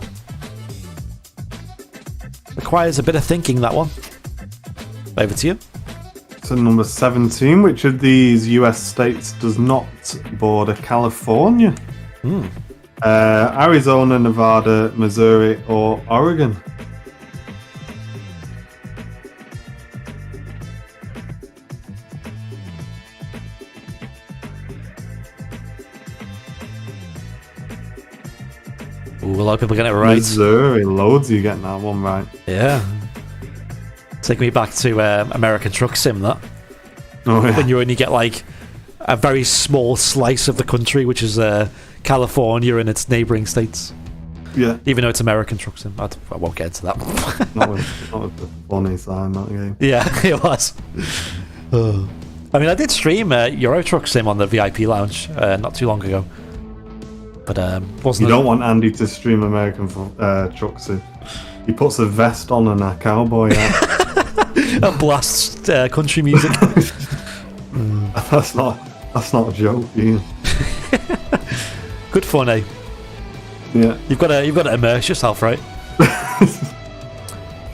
Requires a bit of thinking, that one. Over to you. So number 17, which of these US states does not border California? Arizona, Nevada, Missouri, or Oregon? Ooh, a lot of people get it right. Missouri, loads of you getting that one right. Yeah. Take me back to American Truck Sim, that. Oh, yeah. When you only get like a very small slice of the country, which is California and its neighbouring states. Yeah. Even though it's American Truck Sim. I won't get into that. Not with the funny sign, that game. Yeah, it was. I mean, I did stream Euro Truck Sim on the VIP lounge not too long ago. But wasn't you don't want Andy to stream American trucks. He puts a vest on and a cowboy hat. And blasts country music. That's not a joke, Ian. Good fun, eh? Yeah. You've got to immerse yourself, right?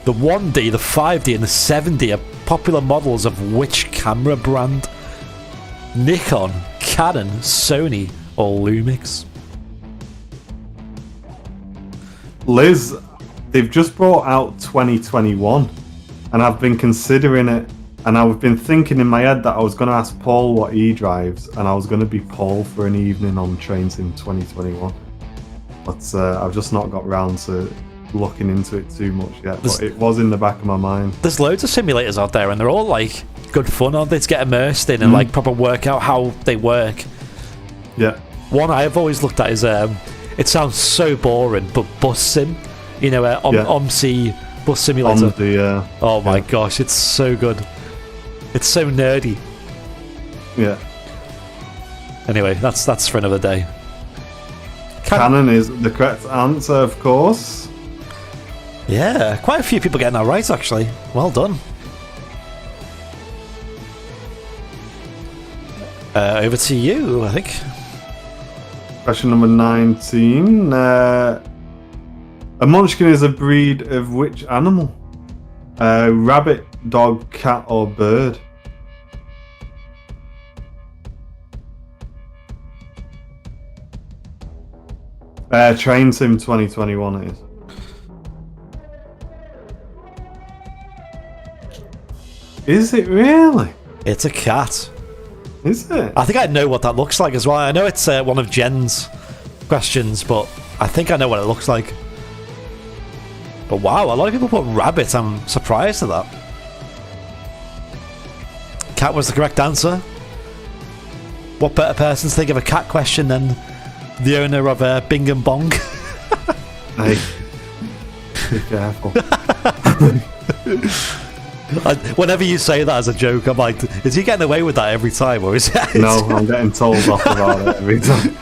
The 1D, the 5D, and the 7D are popular models of which camera brand? Nikon, Canon, Sony, or Lumix? Liz, they've just brought out 2021, and I've been considering it, and I've been thinking in my head that I was going to ask Paul what he drives, and I was going to be Paul for an evening on Train Sim 2021. But I've just not got round to looking into it too much yet, but it was in the back of my mind. There's loads of simulators out there, and they're all like good fun, aren't they, to get immersed in and like proper work out how they work. Yeah. One I've always looked at is it sounds so boring, but bus sim, you know, OMC bus simulator. Oh my gosh, it's so good. It's so nerdy. Yeah. Anyway, that's for another day. Canon is the correct answer, of course. Yeah, quite a few people getting that right, actually. Well done. Over to you, I think. Question number 19. A munchkin is a breed of which animal? Rabbit, dog, cat, or bird? Train Sim 2021 it is. Is it really? It's a cat. Is it? I think I know what that looks like as well. I know it's one of Jen's questions, but I think I know what it looks like. But wow, a lot of people put rabbit. I'm surprised at that. Cat was the correct answer. What better person to think of a cat question than the owner of Bing and Bong? Hey, be careful. Whenever you say that as a joke, I'm like, is he getting away with that every time, or is it? No, I'm getting told off about it every time.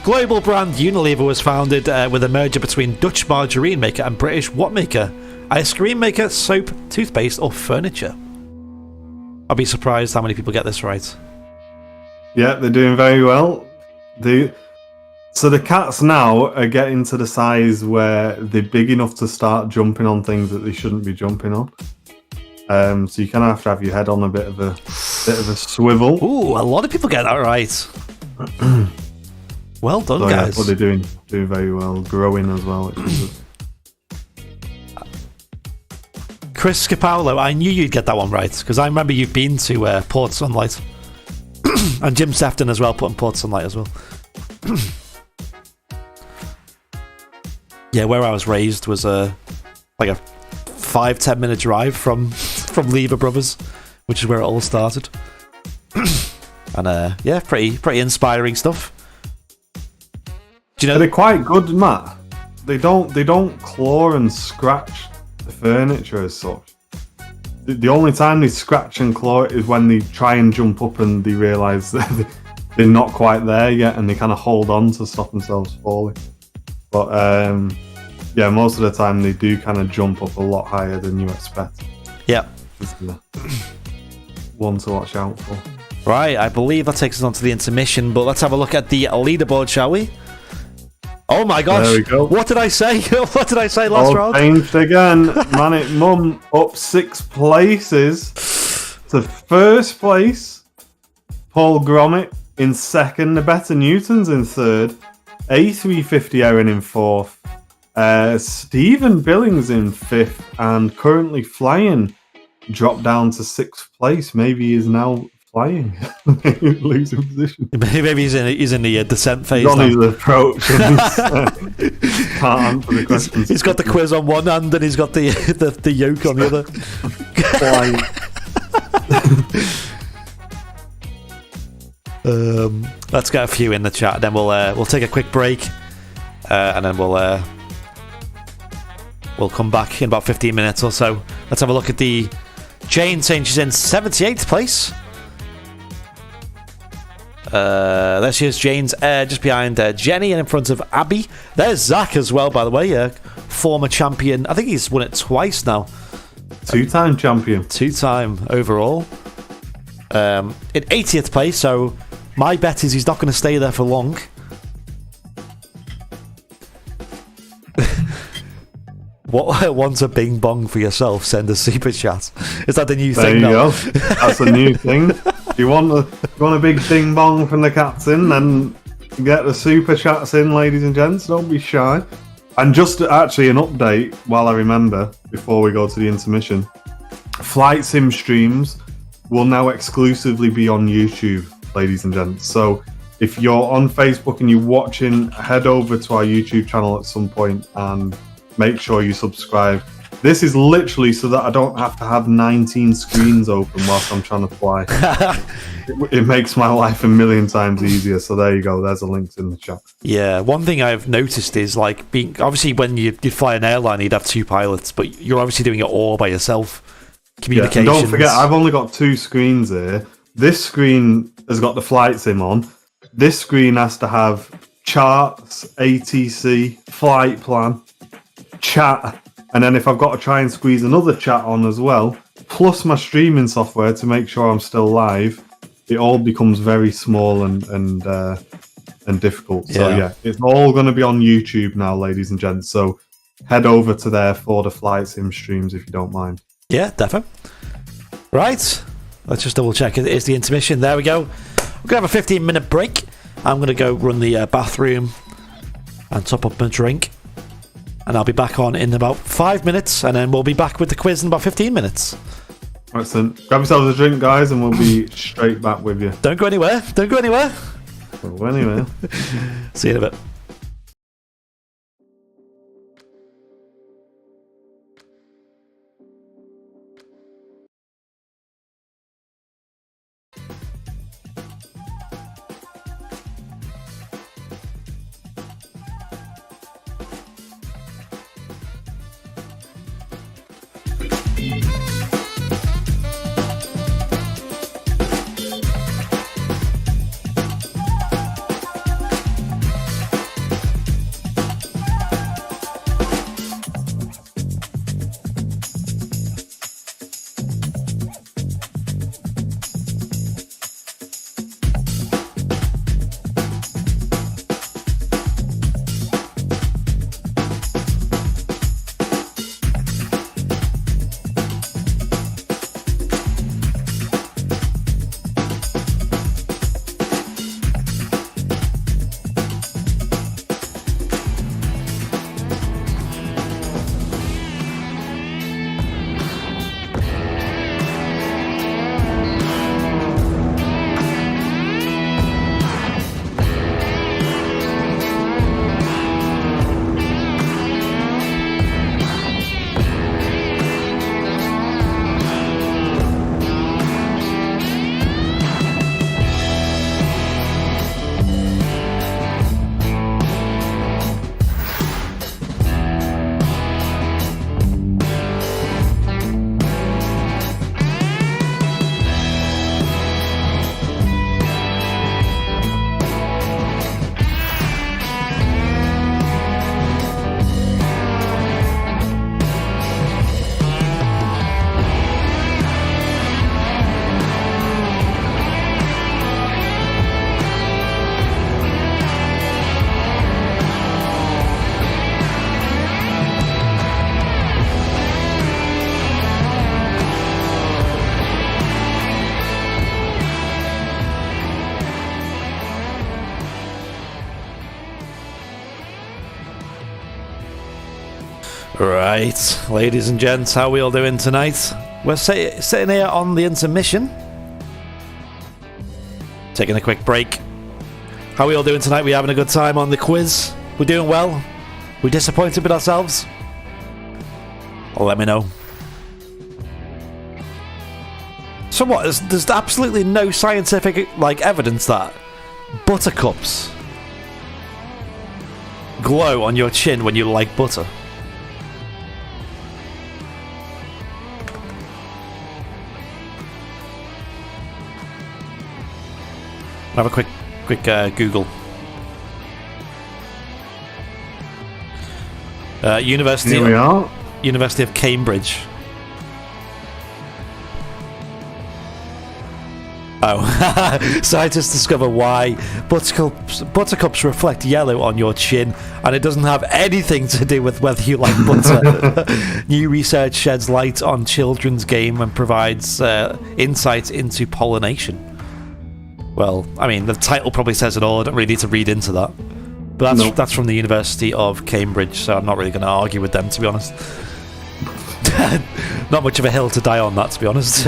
Global brand Unilever was founded with a merger between Dutch margarine maker and British what maker? Ice cream maker, soap, toothpaste, or furniture? I'll be surprised how many people get this right. Yeah, they're doing very well. So the cats now are getting to the size where they're big enough to start jumping on things that they shouldn't be jumping on. So you kind of have to have your head on a bit of a swivel. Ooh, a lot of people get that right. Well done, guys. Yeah, well, they're doing very well, growing as well. Chris Capallo, I knew you'd get that one right because I remember you've been to Port Sunlight, and Jim Sefton as well, putting Port Sunlight as well. Yeah, where I was raised was like a 5-10 minute drive from Lever Brothers, which is where it all started. And yeah, pretty inspiring stuff. Do you know they're quite good, Matt? They don't claw and scratch the furniture as such. The only time they scratch and claw it is when they try and jump up and they realise that they're not quite there yet, and they kind of hold on to stop themselves falling. But yeah, most of the time they do kind of jump up a lot higher than you expect. Yeah. One to watch out for. Right, I believe that takes us on to the intermission, but let's have a look at the leaderboard, shall we? Oh my gosh! There we go. What did I say? What did I say last round? Changed again. Manic Mum up 6 places to first place. Paul Gromit in second. The Better Newtons in third. A350 Erin in fourth. Stephen Billings in fifth, and currently flying dropped down to 6th place. Maybe he is now flying, losing position. Maybe he's in the descent phase. On his approach, and can't answer the questions. He's got the quiz on one hand, and he's got the yoke on the other. Let's get a few in the chat, and then we'll take a quick break, and then we'll come back in about 15 minutes or so. Let's have a look at the Jane saying she's in 78th place. There she is, Jane's just behind Jenny and in front of Abby. There's Zach as well, by the way, former champion. I think he's won it twice now. 2-time champion. 2-time overall. In 80th place, so my bet is he's not going to stay there for long. Want a bing bong for yourself? Send a super chat. Is that the new There thing you now? go. That's a new thing. If you want a big ding bong from the captain, then get the super chats in, ladies and gents. Don't be shy. And just actually an update while I remember before we go to the intermission. Flight sim streams will now exclusively be on YouTube, ladies and gents. So if you're on Facebook and you're watching, head over to our YouTube channel at some point and make sure you subscribe. This is literally so that I don't have to have 19 screens open whilst I'm trying to fly. It makes my life a million times easier. So there you go. There's a link in the chat. Yeah, one thing I've noticed is like being obviously when you fly an airline, you'd have 2 pilots, but you're obviously doing it all by yourself. Communications. Yeah, and don't forget, I've only got 2 screens here. This screen has got the flight sim on. This screen has to have charts, ATC, flight plan, chat, and then if I've got to try and squeeze another chat on as well, plus my streaming software to make sure I'm still live, it all becomes very small and difficult. So yeah, it's all going to be on YouTube now, ladies and gents. So head over to there for the flight sim streams if you don't mind. Yeah, definitely. Right, let's just double check. It is the intermission. There we go. We're going to have a 15-minute break. I'm going to go run the bathroom and top up my drink. And I'll be back on in about 5 minutes, and then we'll be back with the quiz in about 15 minutes. Excellent. Grab yourselves a drink, guys, and we'll be straight back with you. Don't go anywhere. Don't go anywhere. Well, anyway. See you in a bit. Right, ladies and gents, how we all doing tonight? We're sitting here on the intermission, taking a quick break. How we all doing tonight? We having a good time on the quiz? We're doing well? We disappointed with ourselves? Well, let me know. So what? There's absolutely no scientific evidence that buttercups glow on your chin when you like butter. Have a quick Google. University of Cambridge. Oh, scientists discover why buttercups reflect yellow on your chin, and it doesn't have anything to do with whether you like butter. New research sheds light on children's game and provides insight into pollination. Well, I mean, the title probably says it all. I don't really need to read into that. But that's from the University of Cambridge, so I'm not really going to argue with them, to be honest. Not much of a hill to die on that, to be honest.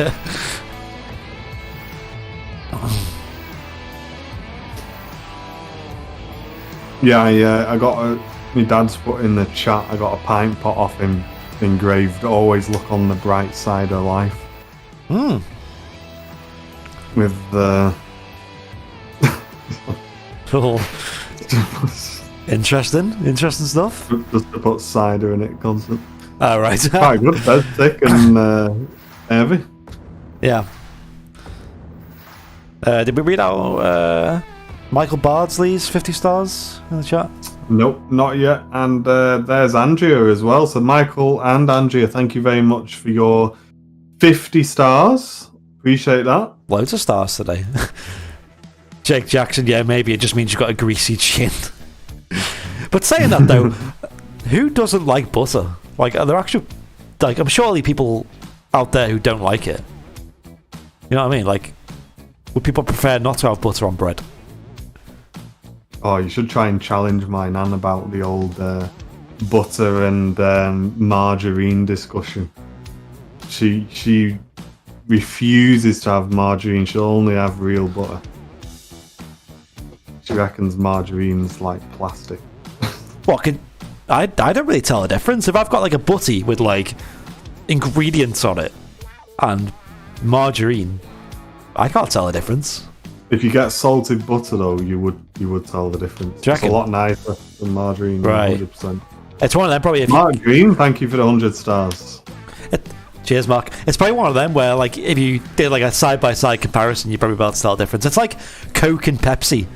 Yeah, I got my dad's put in the chat. I got a pint pot off him engraved. Always look on the bright side of life. With the Interesting stuff. Just to put cider in it constant. Oh, right. Quite good. That's thick and heavy. Yeah. Did we read out Michael Bardsley's 50 stars in the chat? Nope, not yet. And there's Andrea as well. So Michael and Andrea, thank you very much for your 50 stars. Appreciate that. Loads of stars today. Jake Jackson, yeah, maybe it just means you've got a greasy chin. But saying that though, who doesn't like butter? Like, are there actual, like, I'm surely people out there who don't like it. You know what I mean? Like, would people prefer not to have butter on bread? Oh, you should try and challenge my nan about the old butter and margarine discussion. She refuses to have margarine. She'll only have real butter. She reckons margarine's like plastic. What I don't really tell a difference. If I've got like a butty with like ingredients on it and margarine, I can't tell a difference. If you get salted butter though, you would tell the difference. It's a lot nicer than margarine. Right. 100%. It's one of them probably. If margarine, thank you for the 100 stars. Cheers, Mark. It's probably one of them where, like, if you did like a side-by-side comparison, you'd probably be able to tell a difference. It's like Coke and Pepsi.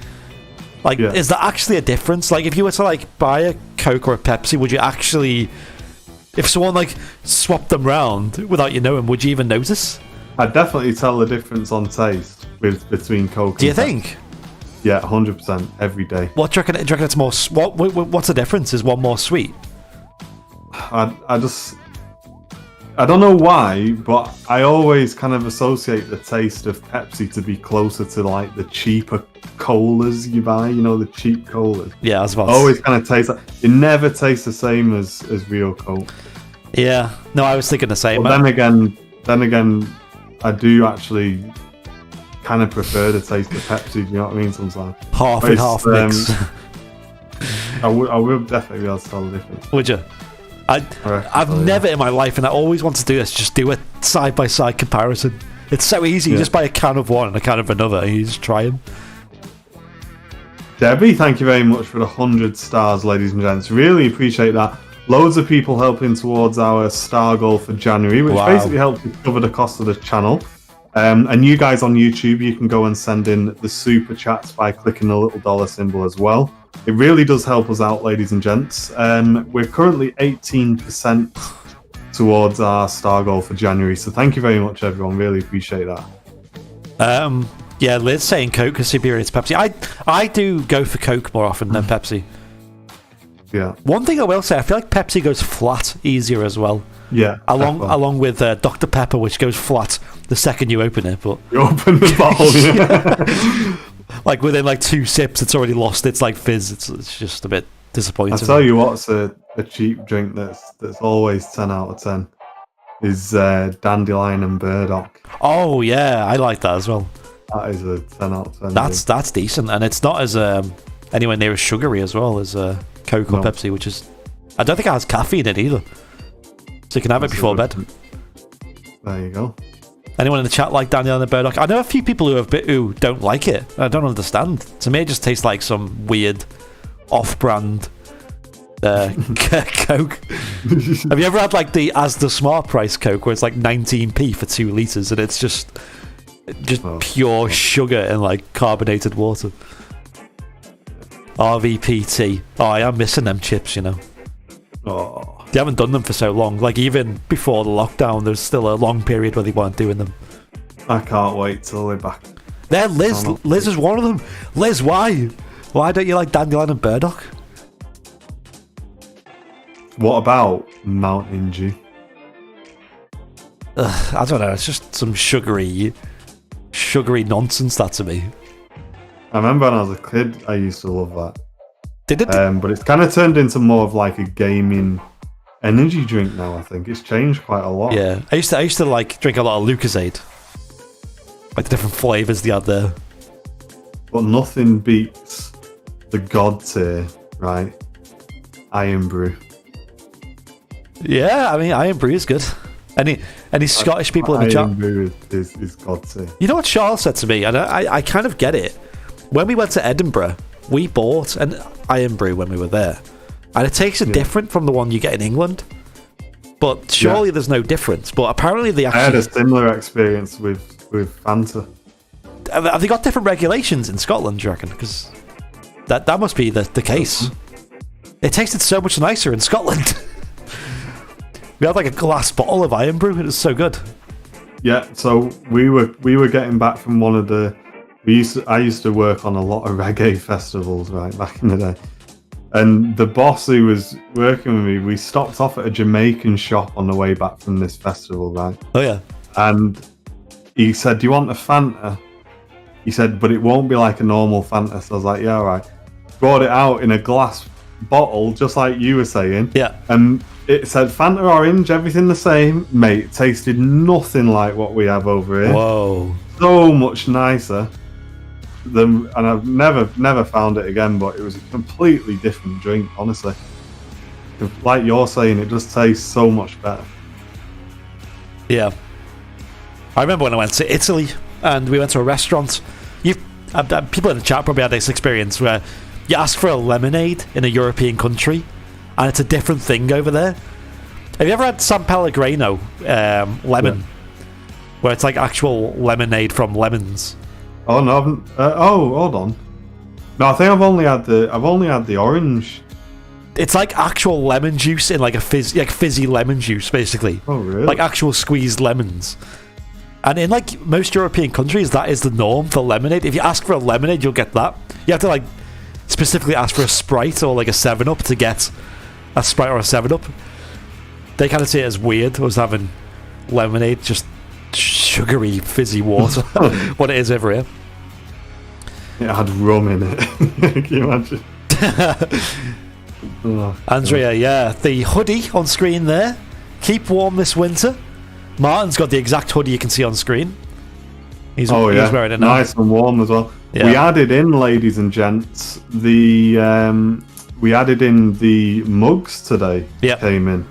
Like, is there actually a difference? Like, if you were to like buy a Coke or a Pepsi, would you actually, if someone like swapped them round without you knowing, would you even notice? I'd definitely tell the difference on taste between Coke. Do you think? Yeah, 100% every day. What do you reckon it's more? What's the difference? Is one more sweet? I don't know why, but I always kind of associate the taste of Pepsi to be closer to like the cheaper colas you buy, you know, the cheap colas. Yeah, I was about to always kind of taste like, it never tastes the same as real Coke. Yeah, no, I was thinking the same. But then again, I do actually kind of prefer the taste of Pepsi, do you know what I mean, sometimes. Half and half mix. I would definitely be able to tell the difference. Would you? I've never in my life, and I always want to do this, just do a side-by-side comparison. It's so easy. You just buy a can of one and a can of another, and you just try them. Debbie, thank you very much for the 100 stars, ladies and gents. Really appreciate that. Loads of people helping towards our star goal for January, which basically helps us cover the cost of the channel. And you guys on YouTube, you can go and send in the super chats by clicking the little dollar symbol as well. It really does help us out, ladies and gents. We're currently 18% towards our star goal for January, so thank you very much, everyone. Really appreciate that. Yeah, Liz saying Coke is superior to Pepsi. I do go for Coke more often than Pepsi. Yeah. One thing I will say, I feel like Pepsi goes flat easier as well. Yeah. Along with Dr. Pepper, which goes flat the second you open it. But you open the bottle, yeah. Like within like 2 sips, it's already lost its like fizz. It's just a bit disappointing. I tell you what's a cheap drink that's always 10 out of 10 is Dandelion and Burdock. Oh yeah, I like that as well. That is a 10 out of 10. That's decent, and it's not as anywhere near as sugary as well as Coke or Pepsi, which is, I don't think it has caffeine in it either. So you can have it before bed. There you go. Anyone in the chat like Dandelion and Burdock? I know a few people who don't like it. I don't understand. To me, it just tastes like some weird off-brand Coke. Have you ever had like the Asda Smart Price Coke where it's like 19p for 2 litres and it's just pure sugar and like carbonated water? RVPT. Oh, I am missing them chips, you know. Oh. They haven't done them for so long. Like even before the lockdown, there's still a long period where they weren't doing them. I can't wait till they're back. There, Liz. Oh, no. Liz is one of them. Liz, why? Why don't you like dandelion and burdock? What about Mountain Dew? I don't know. It's just some sugary nonsense, that to me. I remember when I was a kid, I used to love that. Did it? But it's kind of turned into more of like a gaming energy drink now. I think it's changed quite a lot. Yeah, I used to like drink a lot of Lucozade, like the different flavors they had there. But nothing beats the god tier, right? Iron Brew. Yeah, I mean, Iron Brew is good. Any Scottish people in the chat? Iron Brew is god tier. You know what Charles said to me, and I kind of get it. When we went to Edinburgh, we bought an Iron Brew when we were there, and it tastes different from the one you get in England. But surely there's no difference. But apparently they actually... I had a similar experience with Fanta. Have they got different regulations in Scotland, do you reckon? Because that must be the case. It tasted so much nicer in Scotland. We had like a glass bottle of Iron Brew. It was so good. Yeah, so we were getting back from one of the... I used to work on a lot of reggae festivals, right, back in the day. And the boss who was working with me, we stopped off at a Jamaican shop on the way back from this festival, right? Oh, yeah. And he said, "Do you want a Fanta?" He said, "But it won't be like a normal Fanta." So I was like, "Yeah, all right." Brought it out in a glass bottle, just like you were saying. Yeah. And it said Fanta orange, everything the same. Mate, it tasted nothing like what we have over here. Whoa. So much nicer. And I've never found it again, but it was a completely different drink, honestly. Like you're saying, it just tastes so much better. Yeah. I remember when I went to Italy and we went to a restaurant. People in the chat probably had this experience where you ask for a lemonade in a European country and it's a different thing over there. Have you ever had San Pellegrino lemon? Yeah. Where it's like actual lemonade from lemons? Oh no! Hold on. No, I think I've only had the orange. It's like actual lemon juice in like a fizzy lemon juice, basically. Oh really? Like actual squeezed lemons. And in like most European countries, that is the norm for lemonade. If you ask for a lemonade, you'll get that. You have to like specifically ask for a Sprite or like a 7-Up to get a Sprite or a 7-Up. They kind of see it as weird, us having lemonade, just sugary fizzy water. What it is over here. It had rum in it. Can you imagine? Andrea, yeah, the hoodie on screen there. Keep warm this winter. Martin's got the exact hoodie you can see on screen. He's wearing it now. Nice and warm as well. Yeah. We added in, ladies and gents, we added in the mugs today. Yeah, came in.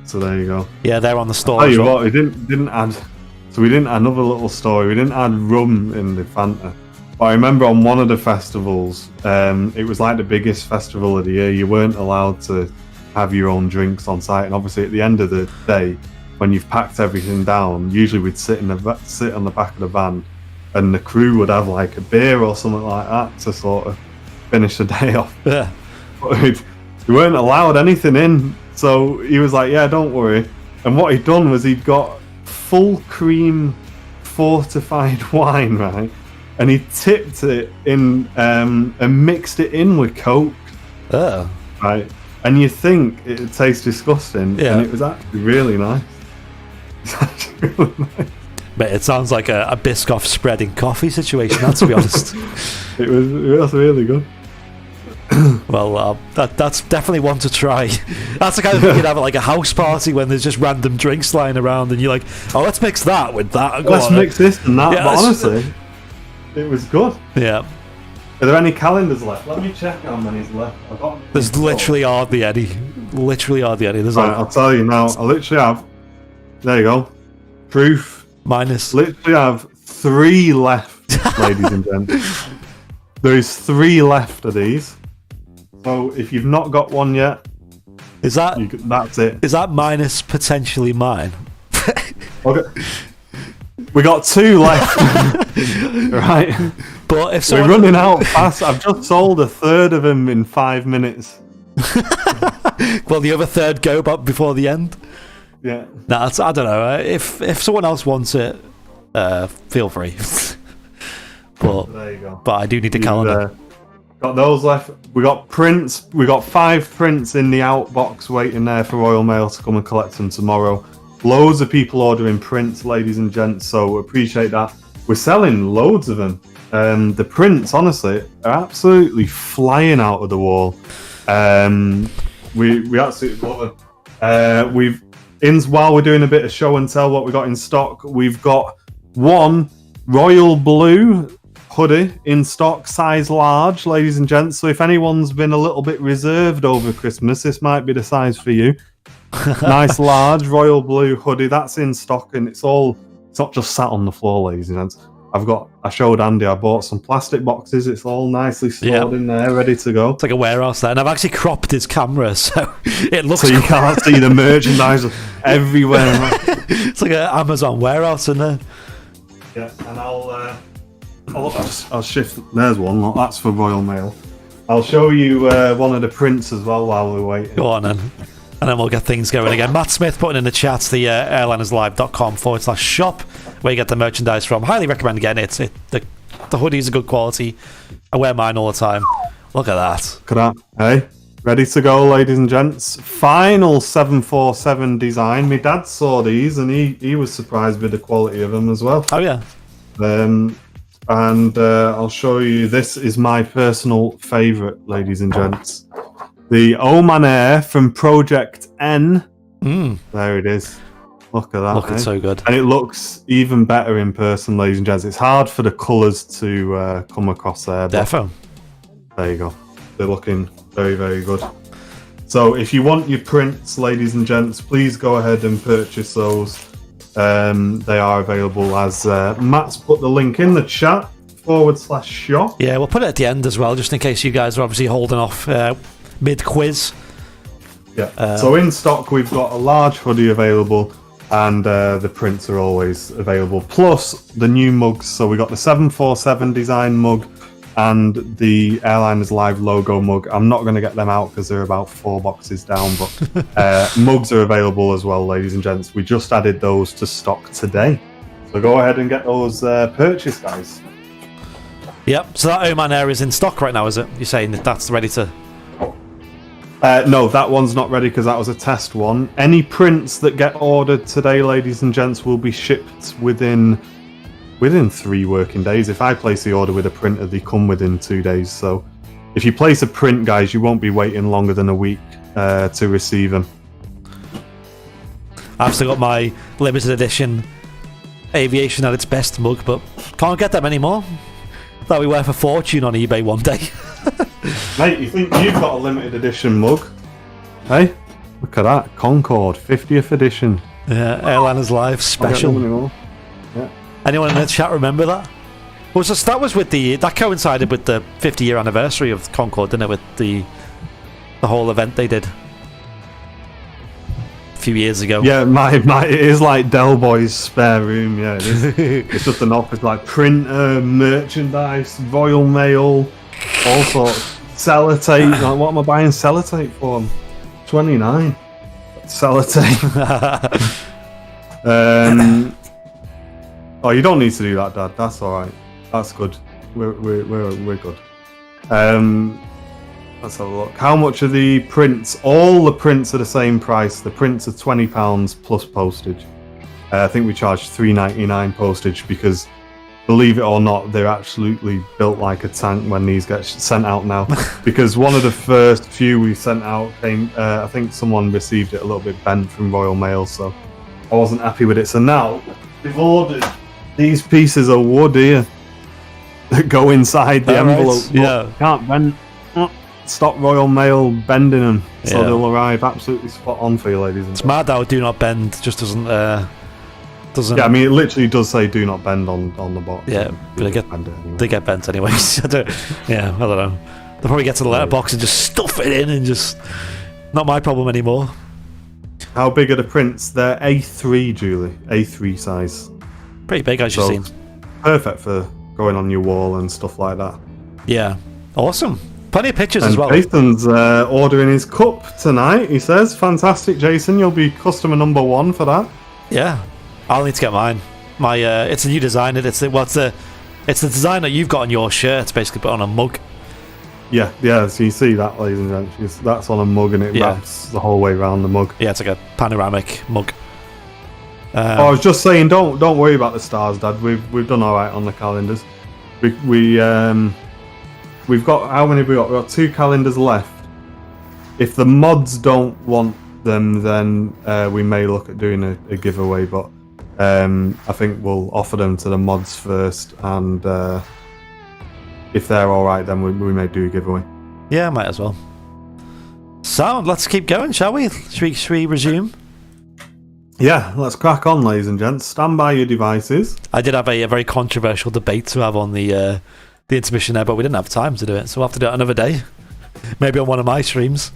So there you go. Yeah, they're on the store. Oh, you what? We didn't add. So we didn't add another little story. We didn't add rum in the Fanta. But I remember on one of the festivals, it was like the biggest festival of the year. You weren't allowed to have your own drinks on site, and obviously at the end of the day, when you've packed everything down, usually we'd sit on the back of the van, and the crew would have like a beer or something like that to sort of finish the day off. Yeah. But we weren't allowed anything in, so he was like, "Yeah, don't worry." And what he'd done was he'd got full cream fortified wine, right? And he tipped it in and mixed it in with Coke. Oh. Right. And you think it would taste disgusting, and it was actually really nice. It's actually really nice. But it sounds like a Biscoff spreading coffee situation, to be honest. It was really good. Well, that's definitely one to try. That's the kind of thing you'd have at like a house party when there's just random drinks lying around and you're like, "Oh, let's mix that with that. Let's mix this and that." Yeah, but honestly, it was good. Yeah. Are there any calendars left? Let me check how many's left. There's literally hardly any. Literally hardly any. There's right, I'll tell you now. I literally have. There you go. Proof. Minus. Literally have 3 left, ladies and gents. There is 3 left of these. So if you've not got one yet, that's it. Is that minus potentially mine? Okay. We got 2 left. Right. But if we're running out fast. I've just sold a third of them in 5 minutes. Will the other third go up before the end? Yeah. Nah, I don't know. If someone else wants it, feel free. but there you go. But I do need the calendar. Got those left. We got prints. We got 5 prints in the outbox waiting there for Royal Mail to come and collect them tomorrow. Loads of people ordering prints, ladies and gents. So appreciate that. We're selling loads of them. The prints, honestly, are absolutely flying out of the wall. We absolutely love them. While we're doing a bit of show and tell what we got in stock, we've got one royal blue hoodie in stock, size large, ladies and gents. So if anyone's been a little bit reserved over Christmas, this might be the size for you. Nice large royal blue hoodie, that's in stock, and it's not just sat on the floor, ladies and gents. I showed Andy, I bought some plastic boxes. It's all nicely stored in there, ready to go. It's like a warehouse there, and I've actually cropped his camera, so it looks. So you can't see the merchandise everywhere. It's like an Amazon warehouse in there. Yeah, and I'll shift. There's one. Look, that's for Royal Mail. I'll show you one of the prints as well while we're waiting. Go on, then. And then we'll get things going again. Matt Smith putting in the chat the airlinerslive.com/shop where you get the merchandise from. Highly recommend getting it. The hoodies are good quality. I wear mine all the time. Look at that. Look at that. Hey, ready to go, ladies and gents. Final 747 design. My dad saw these and he was surprised with the quality of them as well. Oh, yeah. And I'll show you. This is my personal favourite, ladies and gents. The Oman Air from Project N. There it is. Look at that. Looking so good. And it looks even better in person, ladies and gents. It's hard for the colours to come across there. Defo. There you go. They're looking very, very good. So if you want your prints, ladies and gents, please go ahead and purchase those. They are available, as Matt's put the link in the chat, /shop. Yeah, we'll put it at the end as well, just in case you guys are obviously holding off mid-quiz. Yeah. So in stock, we've got a large hoodie available, and the prints are always available. Plus the new mugs. So we got the 747 design mug and the Airliners Live logo mug. I'm not going to get them out because they're about 4 boxes down, but mugs are available as well, ladies and gents. We just added those to stock today. So go ahead and get those purchased, guys. Yep. So that Oman Air is in stock right now, is it? You're saying that that's ready to... No, that one's not ready because that was a test one. Any prints that get ordered today, ladies and gents, will be shipped within 3 working days. If I place the order with a printer, they come within 2 days. So if you place a print, guys, you won't be waiting longer than a week to receive them. I've still got my limited edition Aviation at its best mug, but can't get them anymore. That'll be worth a fortune on eBay one day. Mate, you think you've got a limited edition mug? Hey, look at that. Concorde, 50th edition. Yeah, Airliners Live special. Yeah. Anyone in the chat remember that? That coincided with the 50-year anniversary of Concorde, didn't it? With the whole event they did a few years ago. Yeah, it is like Del Boy's spare room. Yeah, it is. It's just an office like printer, merchandise, Royal Mail, all sorts. Sellotape. Like, what am I buying sellotape for? 29. Sellotape. Oh, you don't need to do that, Dad. That's all right. That's good. We're good. Let's have a look. How much are the prints? All the prints are the same price. The prints are £20 plus postage. I think we charge $3.99 postage because, believe it or not, they're absolutely built like a tank when these get sent out now. Because one of the first few we sent out came, I think someone received it a little bit bent from Royal Mail, so I wasn't happy with it. So now they've ordered these pieces of wood here that go inside the envelope. Right. Yeah. Can't bend. Stop Royal Mail bending them, so they'll arrive absolutely spot on for you, ladies and gentlemen. It's mad how Do Not Bend just doesn't. Yeah, I mean, it literally does say "Do Not Bend" on the box. Yeah, but they get bent anyways. I don't know. They'll probably get to the letterbox and just stuff it in, and just not my problem anymore. How big are the prints? They're A3, Julie. A3 size. Pretty big, as you've seen. Perfect for going on your wall and stuff like that. Yeah, awesome. Plenty of pictures and as well. Jason's ordering his cup tonight, he says. Fantastic, Jason. You'll be customer number 1 for that. Yeah. I'll need to get mine. It's a new design. It's It's the design that you've got on your shirt, basically, but on a mug. Yeah. So you see that, ladies and gents. That's on a mug, and it wraps the whole way around the mug. Yeah, it's like a panoramic mug. I was just saying, don't worry about the stars, Dad. We've done all right on the calendars. We've got, how many have we got? We've got 2 calendars left. If the mods don't want them, then we may look at doing a giveaway, but I think we'll offer them to the mods first, and if they're alright, then we may do a giveaway. Yeah, might as well. So, let's keep going, shall we? Should we resume? Yeah, let's crack on, ladies and gents. Stand by your devices. I did have a very controversial debate to have on the intermission there, but we didn't have time to do it, so we'll have to do it another day. Maybe on one of my streams.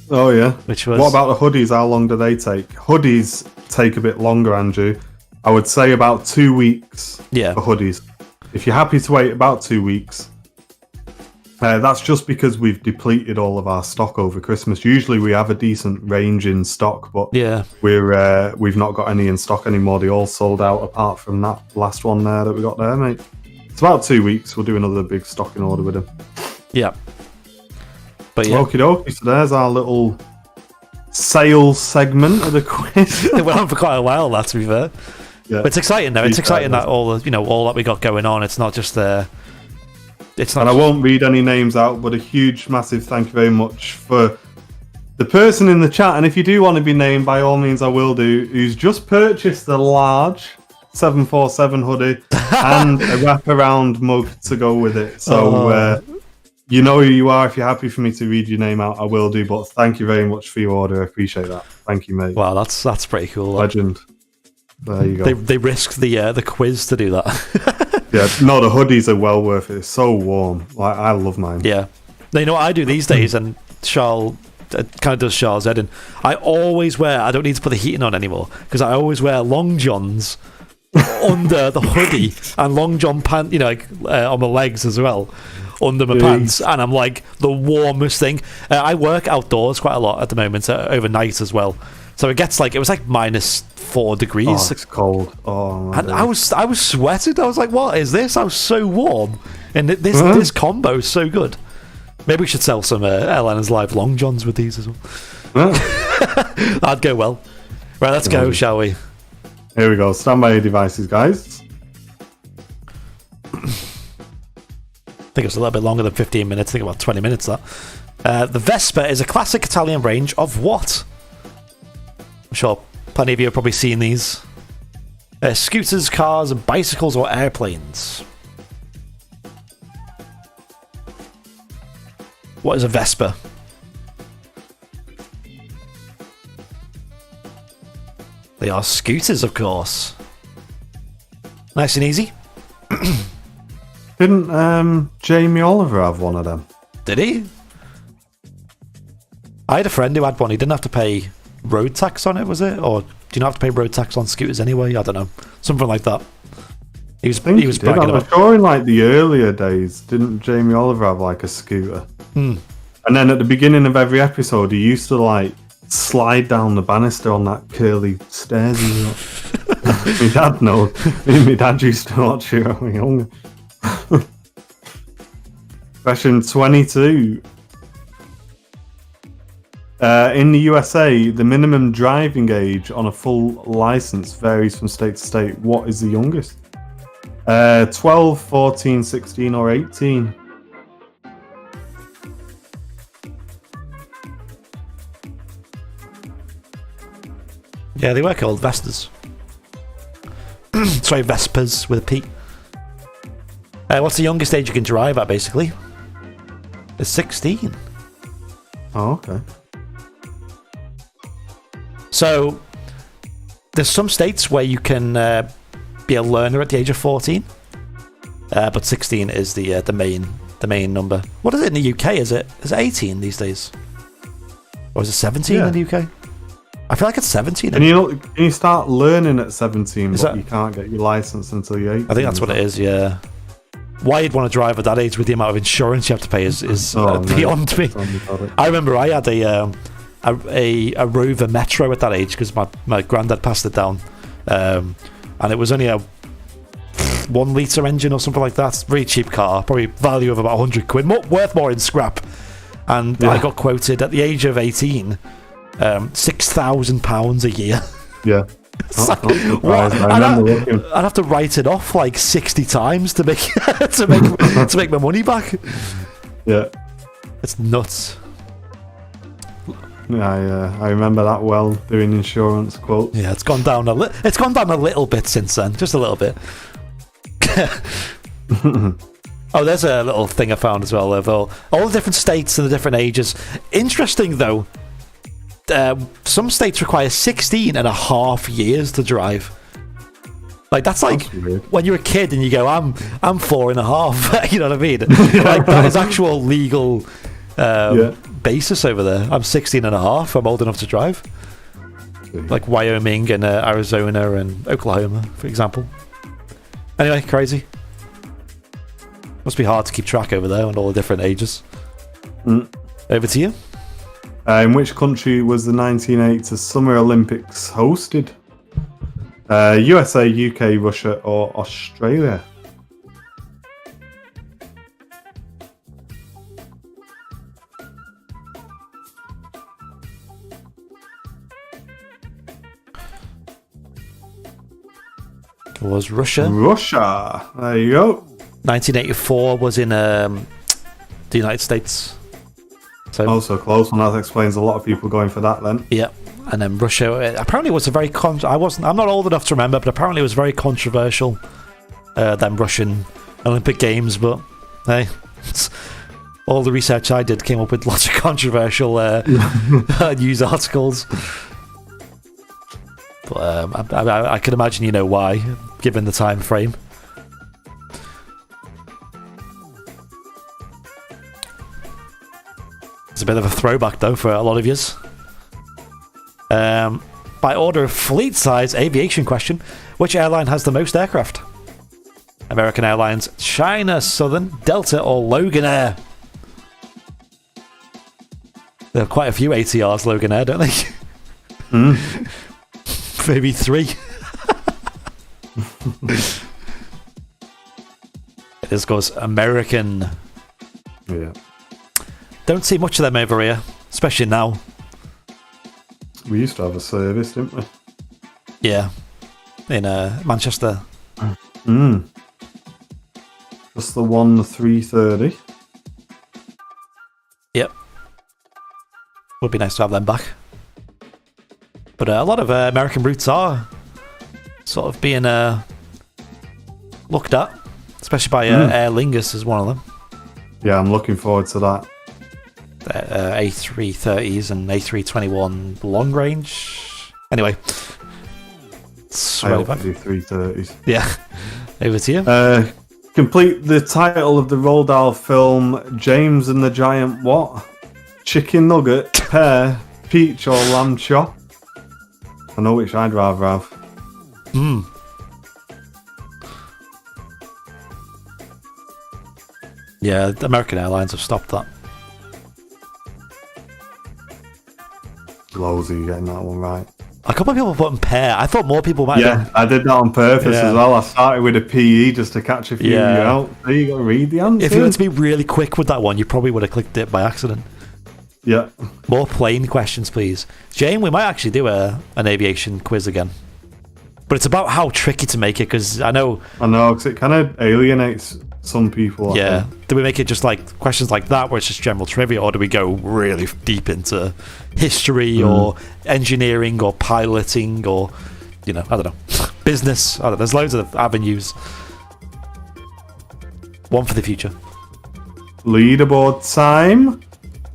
Oh, yeah. Which was... What about the hoodies? How long do they take? Hoodies take a bit longer, Andrew. I would say about 2 weeks for hoodies. If you're happy to wait about 2 weeks, that's just because we've depleted all of our stock over Christmas. Usually we have a decent range in stock, but we've not got any in stock anymore. They all sold out apart from that last one there that we got there, mate. It's about 2 weeks. We'll do another big stocking order with them. Yeah. But yeah. Okie dokie. So there's our little sales segment of the quiz. It went on for quite a while, that, to be fair. Yeah. But it's exciting though. It's exciting that all that we got going on. It's not just it's not. And I won't read any names out, but a huge, massive thank you very much for the person in the chat. And if you do want to be named, by all means, I will do. Who's just purchased a large 747 hoodie and a wraparound mug to go with it. So you know who you are. If you're happy for me to read your name out, I will do. But thank you very much for your order. I appreciate that. Thank you, mate. Wow, that's pretty cool. Legend. There you go. They risked the quiz to do that. Yeah, no, the hoodies are well worth it. It's so warm. Like, I love mine. Yeah. Now, you know what I do these days, and Charles kind of does Charles Eden. I always wear. I don't need to put the heating on anymore because I always wear long johns under the hoodie and long john pant. On my legs as well. Under my pants, and I'm like the warmest thing. I work outdoors quite a lot at the moment, overnight as well. So it was like -4 degrees. Oh, it's cold. Oh, and I was sweating. I was like, "What is this?" I was so warm, and this combo is so good. Maybe we should sell some Airliners Live long johns with these as well. That'd go well. Right, let's go, shall we? Here we go. Stand by your devices, guys. I think it's a little bit longer than 15 minutes. I think about 20 minutes, that. The Vespa is a classic Italian range of what? I'm sure plenty of you have probably seen these. Scooters, cars, bicycles, or airplanes. What is a Vespa? They are scooters, of course. Nice and easy. Didn't Jamie Oliver have one of them? Did he? I had a friend who had one. He didn't have to pay road tax on it, was it? Or do you not have to pay road tax on scooters anyway? I don't know. Something like that. He was bragging about. I'm sure in like the earlier days, didn't Jamie Oliver have like a scooter? And then at the beginning of every episode, he used to like slide down the banister on that curly stairs. My dad knows. Me and my dad used to watch it when we were younger. Question 22. In the USA, the minimum driving age on a full license varies from state to state. What is the youngest? 12, 14, 16, or 18? Yeah, they were called Vestas. Sorry, Vespers with a P. What's the youngest age you can drive at, basically? It's 16. Oh, okay. So, there's some states where you can be a learner at the age of 14, but 16 is the main number. What is it in the UK? Is it 18 these days, or is it 17 in the UK? I feel like it's 17. Can you start learning at 17, but you can't get your license until you're 18? I think that's what it is. Yeah. Why you'd want to drive at that age with the amount of insurance you have to pay is beyond me. I remember I had a Rover Metro at that age because my granddad passed it down, and it was only 1 litre engine or something like that. Very cheap car, probably value of about 100 quid, worth more in scrap. And I got quoted at the age of 18, £6,000 a year. Yeah. I'd have to write it off like 60 times to make to make my money back. Yeah, it's nuts. Yeah, I remember that well, doing insurance quotes. Yeah, it's gone down a little bit since then, just a little bit. Oh, there's a little thing I found as well of all the different states and the different ages. Interesting though. Some states require 16 and a half years to drive. Like that's when you're a kid and you go, I'm 4.5. You know what I mean? Like that is actual legal basis over there. I'm 16 and a half. I'm old enough to drive. Like Wyoming and Arizona and Oklahoma, for example. Anyway, crazy. Must be hard to keep track over there on all the different ages. Over to you. In which country was the 1980 Summer Olympics hosted? USA, UK, Russia, or Australia? It was Russia. Russia. There you go. 1984 was in the United States. So, also close one. That explains a lot of people going for that then. Yeah, and then Russia. Apparently, it was a very. I'm not old enough to remember, but apparently, it was very controversial. Them Russian Olympic Games, but hey, all the research I did came up with lots of controversial news articles. But I can imagine you know why, given the time frame. It's a bit of a throwback, though, for a lot of yous. By order of fleet size, aviation question. Which airline has the most aircraft? American Airlines, China Southern, Delta, or Logan Air? There are quite a few ATRs Logan Air, don't they? Maybe 3. This goes American. Yeah. Don't see much of them over here, especially now. We used to have a service, didn't we? Yeah, in Manchester. Just the one, the 330. Yep. Would be nice to have them back. But a lot of American routes are sort of being looked at, especially by Aer Lingus is one of them. Yeah, I'm looking forward to that. A330s and A321 long range. Anyway, I hope to do 330s. Yeah, over to you. Complete the title of the Roald Dahl film, James and the Giant what? Chicken nugget, pear, peach, or lamb chop? I know which I'd rather have. Yeah, American Airlines have stopped that. Lowsy getting that one right. A couple of people put in pear. I thought more people might have I did that on purpose as well. I started with a PE just to catch a few of you out. There you go, read the answer. If you wanted to be really quick with that one, you probably would have clicked it by accident. Yeah. More plane questions, please. Jane, we might actually do an aviation quiz again. But it's about how tricky to make it, because I know, because it kind of alienates some people. Yeah. Do we make it just like questions like that, where it's just general trivia, or do we go really deep into history or engineering or piloting or, I don't know, business? I don't know. There's loads of avenues. One for the future. Leaderboard time.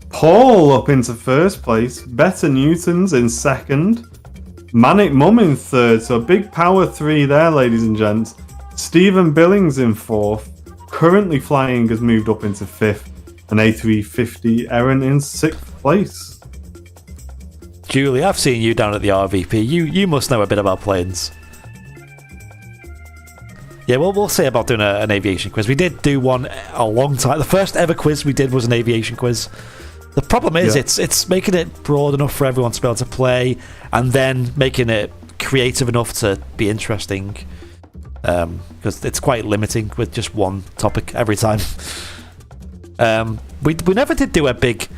Paul up into first place. Better Newtons in second. Manic Mum in third. So a big power 3 there, ladies and gents. Stephen Billings in fourth. Currently flying has moved up into fifth. And A350 Erin in sixth place. Julie, I've seen you down at the RVP. You must know a bit about planes. Yeah, we'll see about doing an aviation quiz. We did do one a long time. The first ever quiz we did was an aviation quiz. The problem is it's making it broad enough for everyone to be able to play, and then making it creative enough to be interesting. because it's quite limiting with just one topic every time. We never did do a big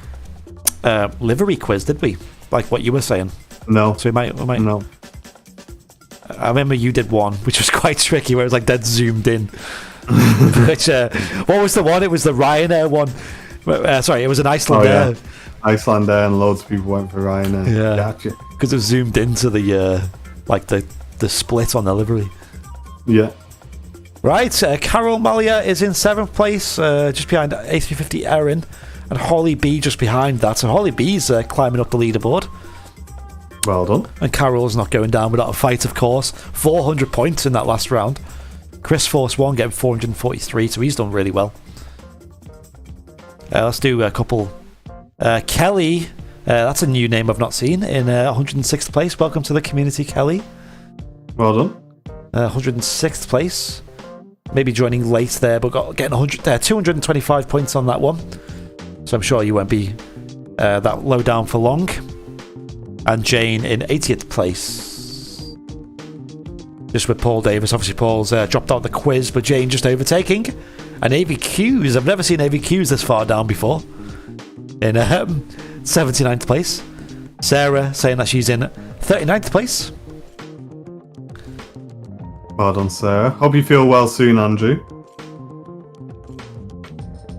livery quiz, did we? Like what you were saying. No. So we might. No. I remember you did one, which was quite tricky, where it was like dead zoomed in. Which, what was the one? It was the Ryanair one. Sorry, it was an Iceland Air. Iceland Air, and loads of people went for Ryanair. Yeah, gotcha. Because it was zoomed into the like the split on the livery. Yeah. Right, Carol Malia is in 7th place, just behind A350 Erin, and Holly B just behind that. So Holly B's climbing up the leaderboard. Well done. And Carol's not going down without a fight, of course. 400 points in that last round. Chris Force 1 getting 443, so he's done really well. Let's do a couple. Kelly, that's a new name I've not seen, in 106th place. Welcome to the community, Kelly. Well done. 106th place. Maybe joining late there, but getting 225 points on that one. So I'm sure you won't be that low down for long. And Jane in 80th place. Just with Paul Davis. Obviously, Paul's dropped out the quiz, but Jane just overtaking. And AVQs. I've never seen AVQs this far down before. In 79th place. Sarah saying that she's in 39th place. Well done, Sarah. Hope you feel well soon, Andrew.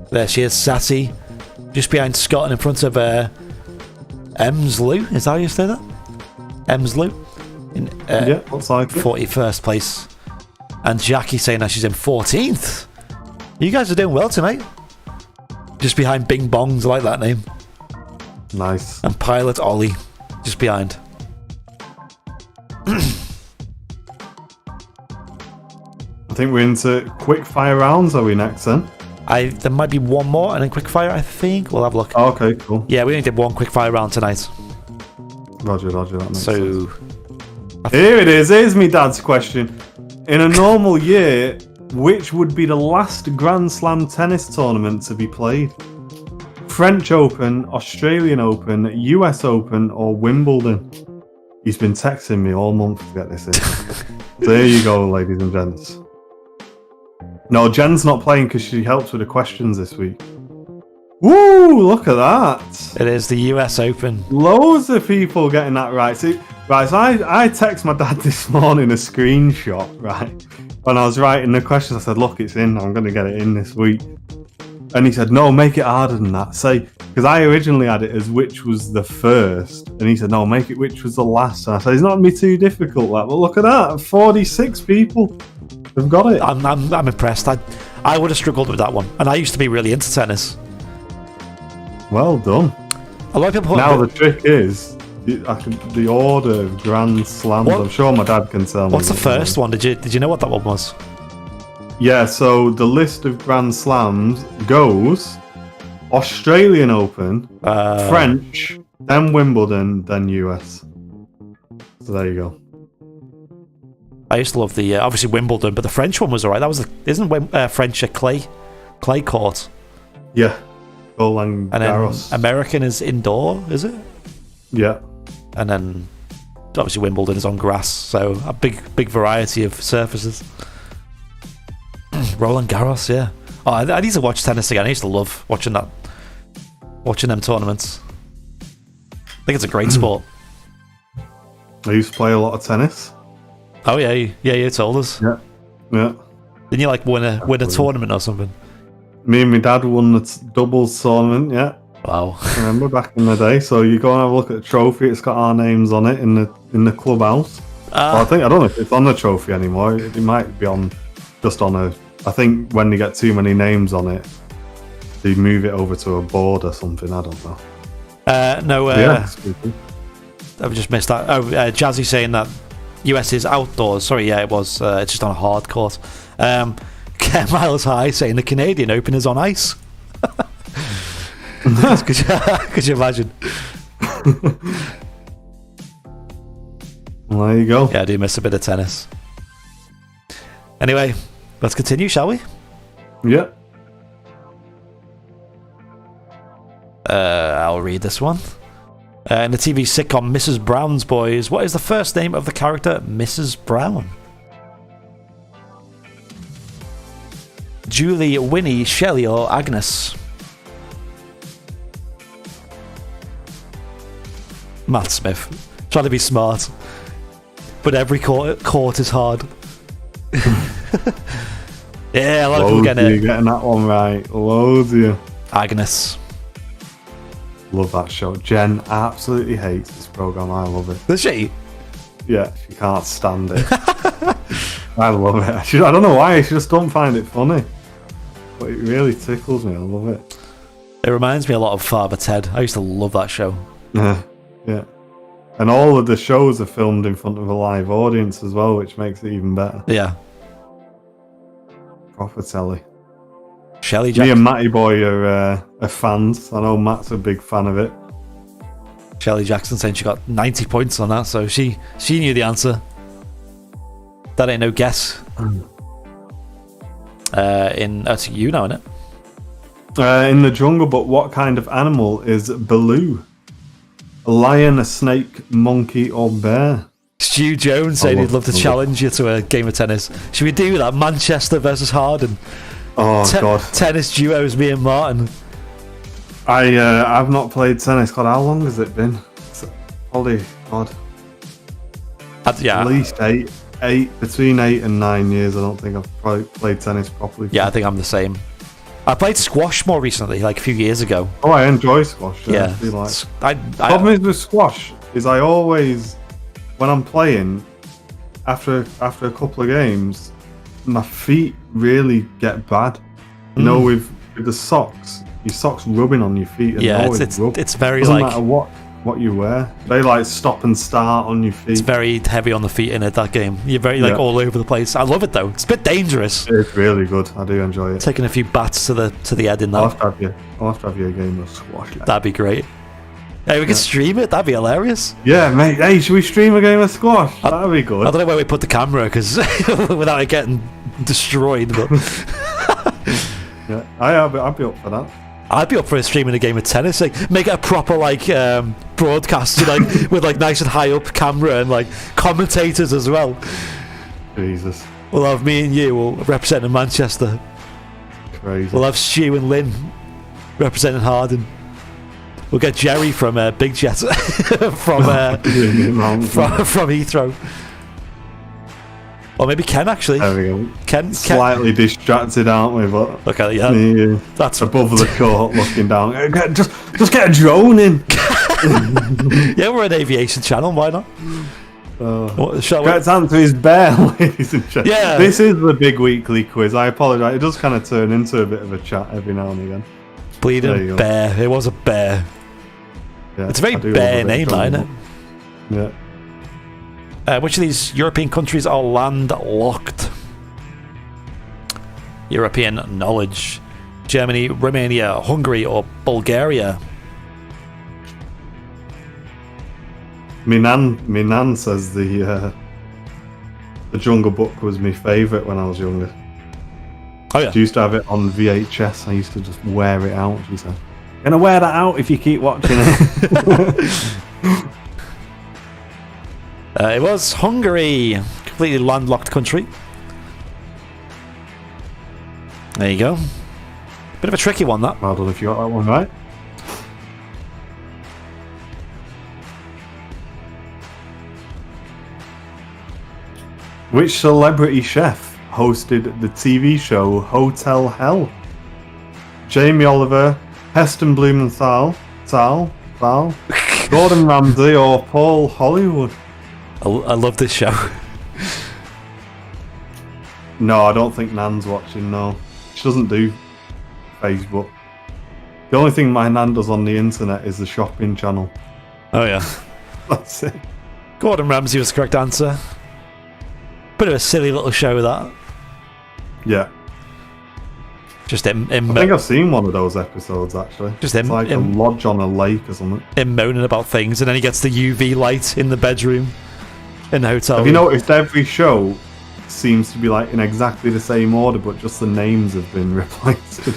There she is, Sassy. Just behind Scott and in front of Emslou. Is that how you say that? Emslou. Yeah, looks like 41st place. And Jackie saying that she's in 14th. You guys are doing well tonight. Just behind Bing Bongs, I like that name. Nice. And Pilot Ollie, just behind. I think we're into quickfire rounds, are we next then? There might be one more and then quickfire, I think. We'll have a look. Oh, okay, cool. Yeah, we only did one quickfire round tonight. Roger, that makes so, sense. Here it is. Here's me dad's question. In a normal year, which would be the last Grand Slam tennis tournament to be played? French Open, Australian Open, US Open, or Wimbledon? He's been texting me all month to get this in. So there you go, ladies and gents. No, Jen's not playing because she helps with the questions this week. Woo! Look at that. It is the US Open. Loads of people getting that right. See, right, so I text my dad this morning a screenshot, right? When I was writing the questions, I said, look, it's in. I'm going to get it in this week. And he said, no, make it harder than that. Say, because I originally had it as which was the first. And he said, no, make it which was the last. And I said, it's not going to be too difficult, that. But look at that. 46 people have got it. I'm impressed. I would have struggled with that one. And I used to be really into tennis. Well done. A lot of people. Now the trick is the order of Grand Slams. I'm sure my dad can tell me. What's the first one? Did you know what that one was? Yeah, so the list of Grand Slams goes Australian Open, French, then Wimbledon, then US. So there you go. I used to love the obviously Wimbledon, but the French one was alright. That was isn't French a clay court? Yeah. Roland Garros. American is indoor, is it? Yeah. And then obviously Wimbledon is on grass, so a big variety of surfaces. Roland Garros, yeah. Oh, I need to watch tennis again. I used to love watching them tournaments. I think it's a great sport. I used to play a lot of tennis. Oh yeah, you told us. Yeah. Didn't you like win a tournament or something? Me and my dad won the doubles tournament, yeah. Wow. I remember back in the day. So you go and have a look at the trophy, it's got our names on it in the clubhouse. Well, I don't know if it's on the trophy anymore. It might be just on I think when they get too many names on it, they move it over to a board or something, I don't know. Yeah, I've just missed that. Oh, Jazzy saying that US is outdoors. Sorry, yeah, it was. It's just on a hard court. Miles High saying the Canadian Open is on ice. Could you imagine? Well, there you go. Yeah, I do miss a bit of tennis. Anyway, let's continue, shall we? Yeah. I'll read this one. In the TV sitcom Mrs. Brown's Boys, what is the first name of the character Mrs. Brown? Julie, Winnie, Shelley, or Agnes? Matt Smith. Trying to be smart. But every court is hard. Yeah, a lot of people getting it. Getting that one right. Loads of you. Agnes. Love that show. Jen absolutely hates this program. I love it. Does she? Yeah, she can't stand it. I love it. I don't know why. She just don't find it funny. But it really tickles me. I love it. It reminds me a lot of Father Ted. I used to love that show. Yeah. And all of the shows are filmed in front of a live audience as well, which makes it even better. Yeah. Proper telly. Shelley Jackson. Me and Matty Boy are fans. I know Matt's a big fan of it. Shelley Jackson saying she got 90 points on that, so she knew the answer. That ain't no guess. That's you now, isn't it? In the jungle, but what kind of animal is Baloo? A lion, a snake, monkey, or bear? Stu Jones saying he'd love to challenge you to a game of tennis. Should we do that? Manchester versus Harden. Oh, God. Tennis duos, me and Martin. I've not played tennis. God, how long has it been? Probably, God. Yeah. At least between 8 and 9 years. I don't think I've probably played tennis properly. Yeah, I think I'm the same. I played squash more recently, like a few years ago. Oh, I enjoy squash. Yeah. Problem is with squash is I always, when I'm playing, after a couple of games, my feet really get bad. You know, with the socks, your socks rubbing on your feet. And yeah, it's very doesn't like matter what you wear. They like stop and start on your feet. It's very heavy on the feet in it, that game. You're very like all over the place. I love it though. It's a bit dangerous. It's really good. I do enjoy it. Taking a few bats to the head in that. I'll have to have you a game of squash. That'd be great. Hey, we could stream it. That'd be hilarious. Yeah, mate. Hey, should we stream a game of squash? That'd be good. I don't know where we put the camera because without it getting destroyed. But yeah, I'd be up for that. I'd be up for streaming a game of tennis. Like, make it a proper broadcast, like with like nice and high up camera and like commentators as well. Jesus. We'll have me and you representing Manchester. Crazy. We'll have Stu and Lynn representing Harden. We'll get Jerry from Big Jet from Heathrow. Or maybe Ken, actually. There we go. Ken. Slightly distracted, aren't we? But okay, yeah. That's above the court looking down. Just get a drone in. Yeah, we're an aviation channel. Why not? Correct answer is bear, ladies and gentlemen. Yeah. This is the big weekly quiz. I apologise. It does kind of turn into a bit of a chat every now and again. Bleeding bear. It was a bear. Yeah, it's a very bear name, isn't it? Yeah. Which of these European countries are landlocked? European knowledge. Germany, Romania, Hungary, or Bulgaria? My nan says the Jungle Book was my favourite when I was younger. Oh yeah. She used to have it on VHS. I used to just wear it out. She said, "Gonna wear that out if you keep watching it." It was Hungary, completely landlocked country. There you go. Bit of a tricky one, that. Well done if you got that one right. Which celebrity chef hosted the TV show Hotel Hell? Jamie Oliver, Heston Blumenthal, Gordon Ramsay, or Paul Hollywood? I love this show. No, I don't think Nan's watching, no. She doesn't do Facebook. The only thing my Nan does on the internet is the shopping channel. Oh yeah. That's it. Gordon Ramsay was the correct answer. Bit of a silly little show, that. Yeah. Just I think I've seen one of those episodes, actually. Just it's like a lodge on a lake or something. Him moaning about things, and then he gets the UV light in the bedroom in the hotel Have you noticed every show seems to be like in exactly the same order, but just the names have been replaced?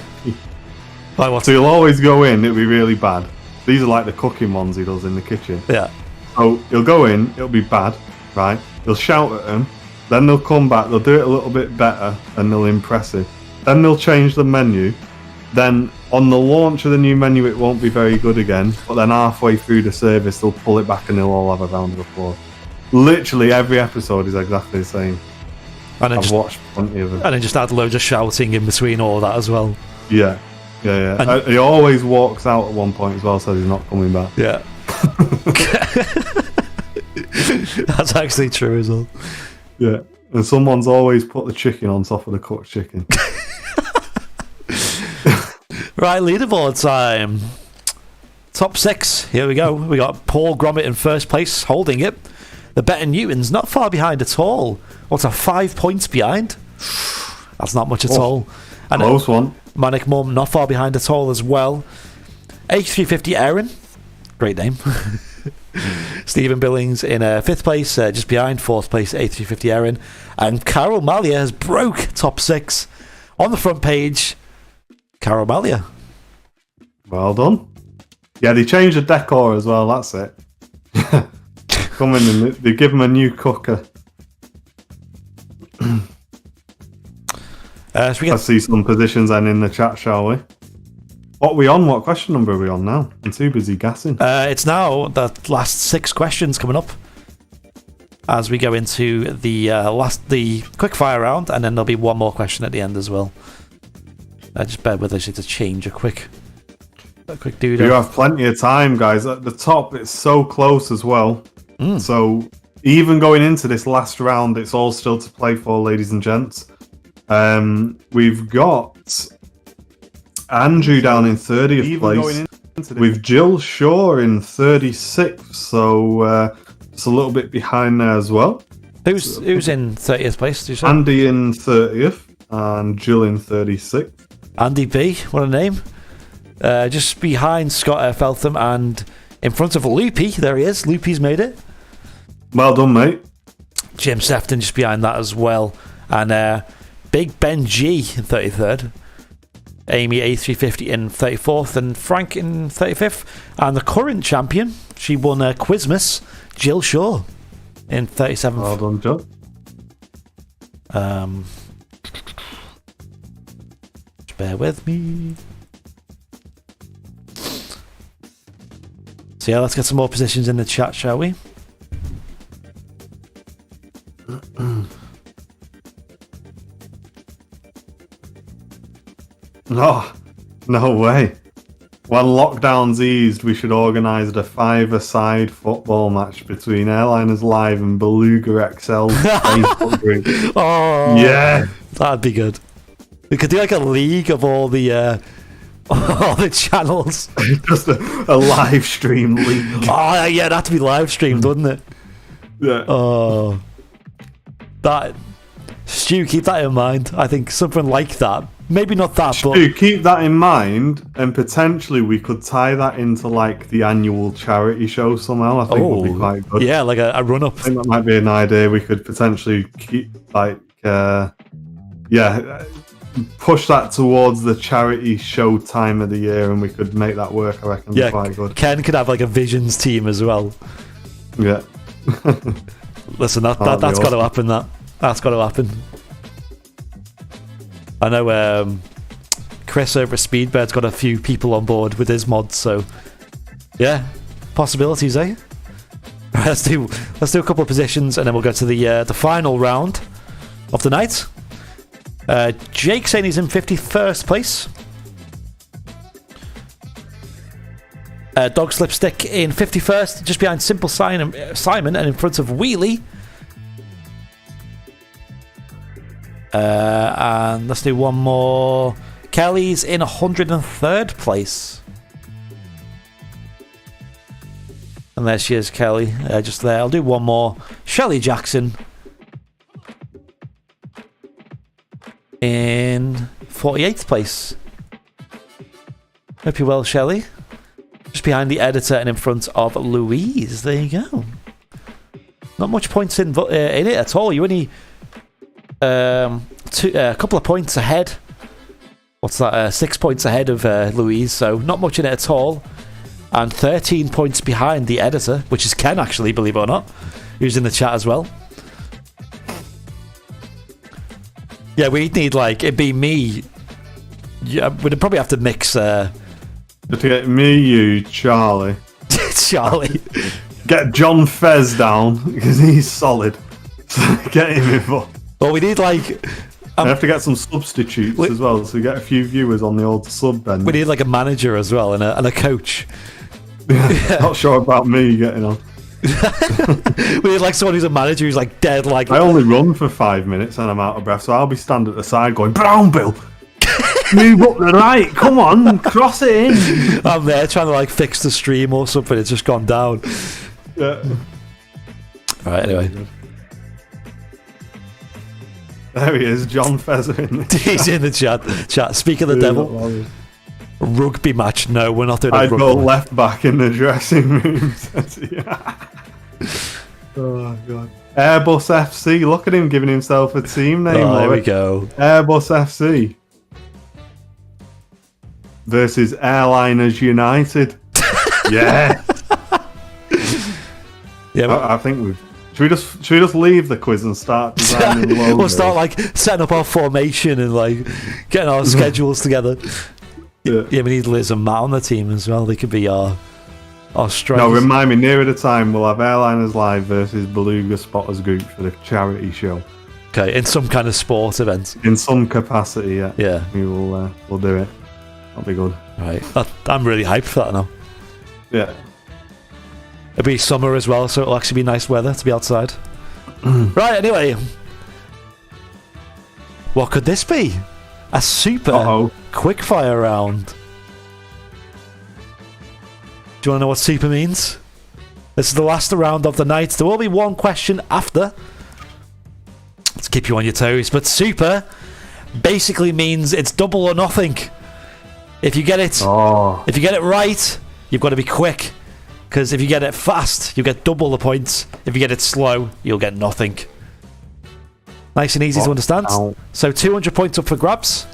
Like what? So you'll always go in, it'll be really bad. These are like the cooking ones he does in the kitchen. Yeah. So you'll go in, it'll be bad, right? You'll shout at them, then they'll come back, they'll do it a little bit better, and they'll impress him. then they'll change the menu. Then on the launch of the new menu, it won't be very good again. But then halfway through the service, they'll pull it back and they'll all have a round of applause. Literally every episode is exactly the same. And I've watched plenty of them. And then just add loads of shouting in between all that as well. Yeah. He always walks out at one point as well, says he's not coming back. Yeah. That's actually true as well. Yeah. And someone's always put the chicken on top of the cooked chicken. Right, leaderboard time. Top 6. Here we go. We got Paul Gromit in first place, holding it. The Better Newtons not far behind at all. What's 5 points behind? That's not much at all. And close one. Manic Mum not far behind at all as well. H350 Aaron, great name. Stephen Billings in 5th place, just behind 4th place A350 Aaron. And Carol Malia has broke top 6 on the front page. Carol Malia. Well done. Yeah, they changed the decor as well, that's it. Come in and they give him a new cooker. Let's see some positions then in the chat, shall we? What are we on? What question number are we on now? I'm too busy gassing. It's now the last 6 questions coming up as we go into the quickfire round, and then there'll be one more question at the end as well. Just bear with us to change a quick dude. You have plenty of time, guys. At the top, it's so close as well. So even going into this last round, it's all still to play for, ladies and gents. We've got Andrew down in 30th place with Jill Shaw in 36th, so it's a little bit behind there as well. Who's in 30th place? Did you say? Andy in 30th and Jill in 36th. Andy B, what a name. Just behind Scott Feltham and in front of Loopy. There he is. Loopy's made it. Well done, mate. Jim Sefton just behind that as well. And Big Ben G in 33rd. Amy A350 in 34th. And Frank in 35th. And the current champion, she won Quizmas, Jill Shaw in 37th. Well done, Jill. Just bear with me. So yeah, let's get some more positions in the chat, shall we? No way. When lockdown's eased, we should organise a 5-a-side football match between Airliners Live and Beluga XL's Facebook group. Oh, yeah, that'd be good. We could do like a league of all the channels. Just a live stream league. Oh yeah, that'd be live streamed, wouldn't it? Yeah. Oh, that Stu, keep that in mind. I think something like that. Maybe not that, but keep that in mind, and potentially we could tie that into like the annual charity show somehow. I think would be quite good. Yeah, like a run up. I think that might be an idea. We could potentially keep push that towards the charity show time of the year, and we could make that work. I reckon. Yeah, quite good. Ken could have like a Visions team as well. Yeah. Listen, that's got to happen. That's got to happen. I know Chris over at Speedbird's got a few people on board with his mods, so yeah, possibilities, eh? Right, let's do a couple of positions, and then we'll go to the final round of the night. Jake saying he's in 51st place. Dog Slipstick in 51st, just behind Simple Simon, and in front of Wheelie. And let's do one more. Kelly's in 103rd place. And there she is, Kelly, just there. I'll do one more. Shelley Jackson in 48th place. Hope you're well, Shelley. Just behind the editor and in front of Louise. There you go. Not much points in it at all. You only a couple of points ahead. What's that? 6 points ahead of Louise, so not much in it at all. And 13 points behind the editor, which is Ken, actually, believe it or not, who's in the chat as well. Yeah, we'd need, like, it'd be me Yeah, we'd probably have to mix To get me, you, Charlie. Charlie. Get John Fez down, because he's solid. So get him involved. Well, we need like... I have to get some substitutes as well, so we get a few viewers on the old sub bench. We need like a manager as well and a coach. Yeah. Not sure about me getting on. We need like someone who's a manager who's like dead like... I only run for 5 minutes and I'm out of breath, so I'll be standing at the side going, Brown Bill! Move up the right, come on, cross it in! I'm there trying to like fix the stream or something, it's just gone down. Yeah. Right, anyway. There he is, John Feather. He's in the chat. Speak of the devil. Rugby match. No, we're not doing a rugby. I'd go left back in the dressing room. Oh, God. Airbus FC. Look at him giving himself a team name. Oh, there we go. Airbus FC. Versus Airliners United. Yeah. Yeah, I think we've... Should we just leave the quiz and start designing logos? We'll start like setting up our formation and like getting our schedules together. Yeah, we need Liz and Matt on the team as well. They could be our strength. No, remind me, nearer the time we'll have Airliners Live versus Beluga Spotters Group for the charity show. Okay, in some kind of sport event. In some capacity, yeah. Yeah. We'll do it. That'll be good. Right. I'm really hyped for that now. Yeah. It'll be summer as well, so it'll actually be nice weather to be outside. Right, anyway. What could this be? A super quickfire round. Do you want to know what super means? This is the last round of the night. There will be one question after. Let's keep you on your toes. But super basically means it's double or nothing. If you get it, if you get it right, you've got to be quick. Because if you get it fast, you get double the points. If you get it slow, you'll get nothing. Nice and easy to understand. So 200 points up for grabs,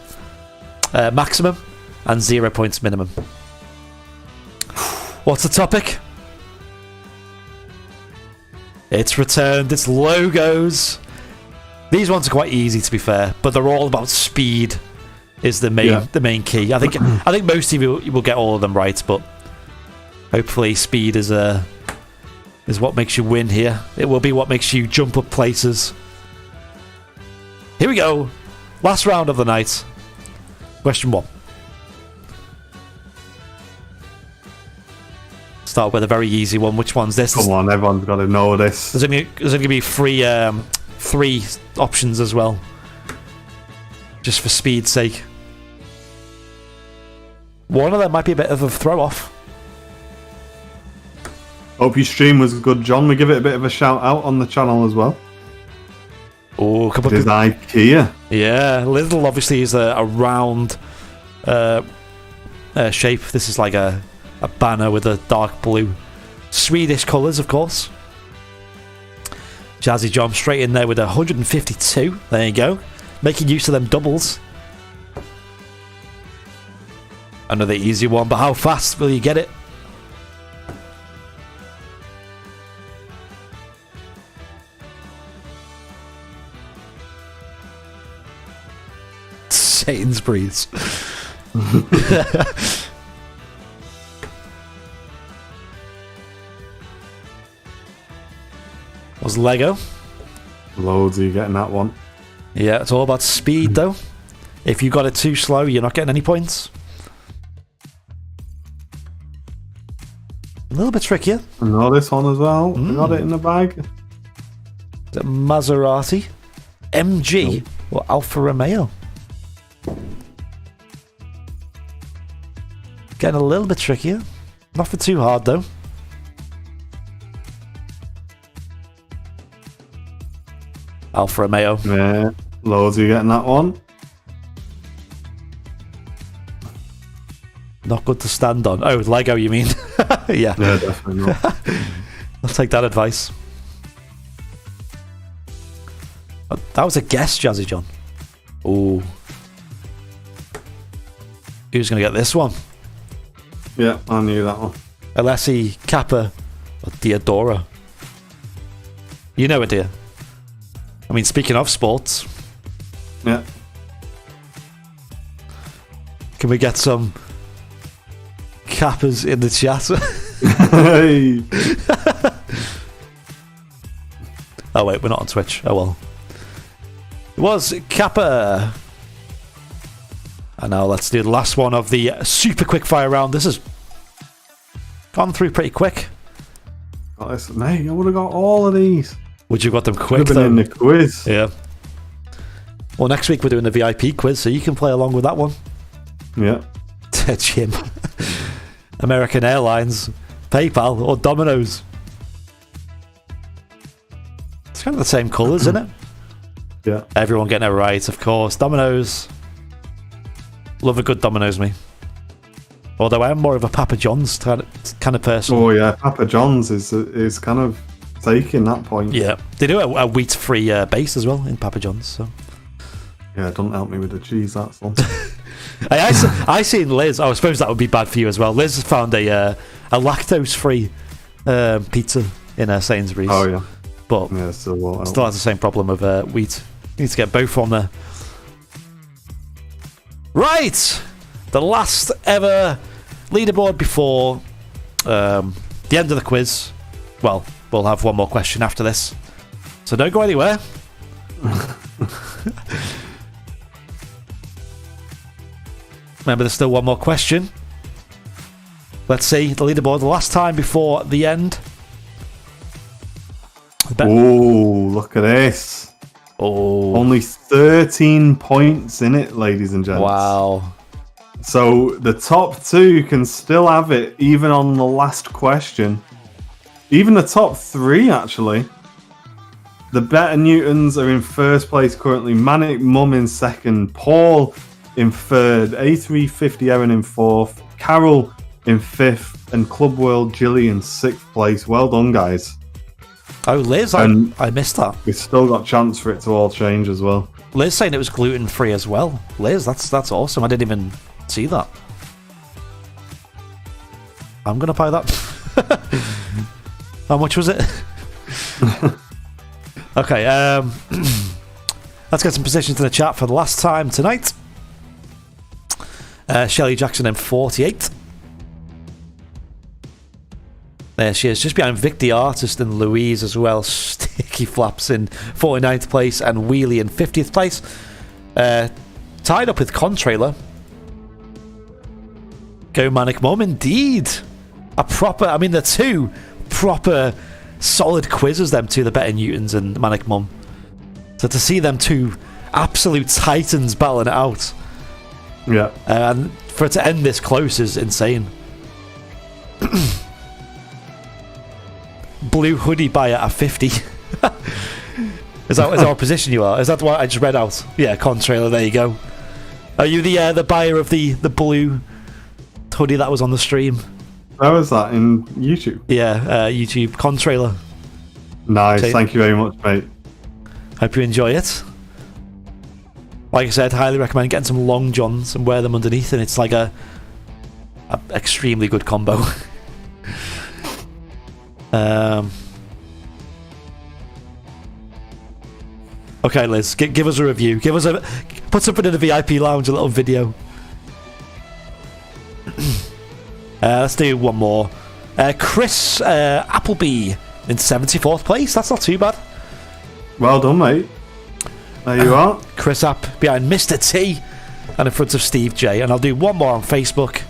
maximum, and 0 points minimum. What's the topic? It's returned. It's logos. These ones are quite easy, to be fair, but they're all about speed. Is the main key. I think most of you will get all of them right, but. Hopefully speed is what makes you win here. It will be what makes you jump up places. Here we go. Last round of the night. Question 1. Start with a very easy one. Which one's this? Come on, everyone's got to know this. There's only going to be three options as well. Just for speed's sake. One of them might be a bit of a throw-off. Hope your stream was good, John. We give it a bit of a shout out on the channel as well. Oh, come on. It is IKEA. Yeah, Lidl obviously is a round shape. This is like a banner with a dark blue. Swedish colours, of course. Jazzy John straight in there with 152. There you go. Making use of them doubles. Another easy one, but how fast will you get it? Sainsbury's. Was Lego. Loads of you getting that one. Yeah, it's all about speed though. If you got it too slow, you're not getting any points. A little bit trickier. I know this one as well. I got it in the bag. Is it Maserati, MG, or Alfa Romeo? Getting a little bit trickier. Not for too hard though. Alfa Romeo. Yeah, loads of you getting that one. Not good to stand on. Oh, Lego, you mean? Yeah. Yeah, definitely not. I'll take that advice. That was a guess, Jazzy John. Ooh. Who's going to get this one? Yeah, I knew that one. Alessi, Kappa, or Diodora? You know it, dear. I mean, speaking of sports. Yeah. Can we get some Kappas in the chat? Hey. Oh wait, we're not on Twitch. Oh well. It was Kappa. And now let's do the last one of the super quickfire round. This has gone through pretty quick. Oh, mate, I would have got all of these. Would you have got them quick Been though? in the quiz. Yeah. Well, next week we're doing the VIP quiz, so you can play along with that one. Yeah. Jim. American Airlines, PayPal, or Domino's. It's kind of the same colours, isn't it? Yeah. Everyone getting it right, of course. Domino's. Love a good Domino's, me. Although I am more of a Papa John's kind of person. Oh yeah, Papa John's is kind of taking that point. Yeah, they do a wheat-free base as well in Papa John's. So yeah, don't help me with the cheese. That's all. I seen Liz. I suppose that would be bad for you as well. Liz found a lactose-free pizza in Sainsbury's. Oh yeah, but yeah, still has the same problem of wheat. You need to get both on there. Right, the last ever leaderboard before the end of the quiz. Well, we'll have one more question after this, so don't go anywhere. Remember, there's still one more question. Let's see the leaderboard the last time before the end. Oh, look at this. Oh, Only 13 points in it, ladies and gents. wow. So the top two can still have it, even on the last question. Even the top three, actually. The Better Newtons are in first place currently. Manic Mum in second. Paul in third. A350 Erin in fourth. Carol in fifth. And Club World Jilly in sixth place. Well done, guys. Oh, Liz, I missed that. We've still got chance for it to all change as well. Liz saying it was gluten-free as well. Liz, that's awesome. I didn't even see that. I'm going to buy that. How much was it? Okay, let's get some positions in the chat for the last time tonight. Shelley Jackson in 48. There she is, just behind Vic the Artist and Louise as well. Sticky Flaps in 49th place and Wheelie in 50th place. Tied up with Contrailer. Go Manic Mum, indeed. They're two proper solid quizzes, them two, the Better Newtons and Manic Mum. So to see them two absolute titans battling it out. Yeah. And for it to end this close is insane. Blue hoodie buyer at 50. Is that our position you are? Is that what I just read out? Yeah, Contrailer, there you go. Are you the buyer of the blue hoodie that was on the stream? Where was that? In YouTube? Yeah, YouTube. Contrailer. Nice, thank you very much, mate. Hope you enjoy it. Like I said, highly recommend getting some long johns and wear them underneath, and it's like a extremely good combo. Okay, Liz, give us a review. Put something in the VIP lounge, a little video. Let's do one more. Chris Appleby in 74th place. That's not too bad. Well done, mate. There you are. Chris App behind Mr. T and in front of Steve J. And I'll do one more on Facebook.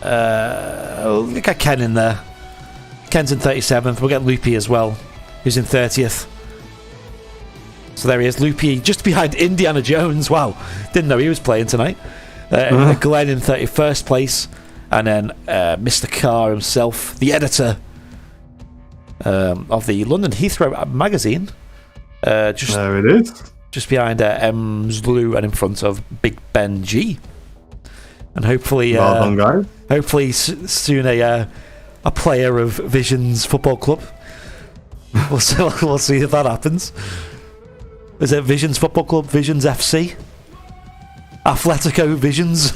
I'll get Ken in there. Ken's in 37th. We'll get Loopy as well, who's in 30th. So there he is, Loopy, just behind Indiana Jones. Wow, didn't know he was playing tonight. Glenn in 31st place. And then Mr. Carr himself, the editor of the London Heathrow magazine. There it is. Just behind Emsloo and in front of Big Ben G. And hopefully, well done, guys. Hopefully soon a player of Visions Football Club. We'll see if that happens. Is it Visions Football Club? Visions FC? Atletico Visions?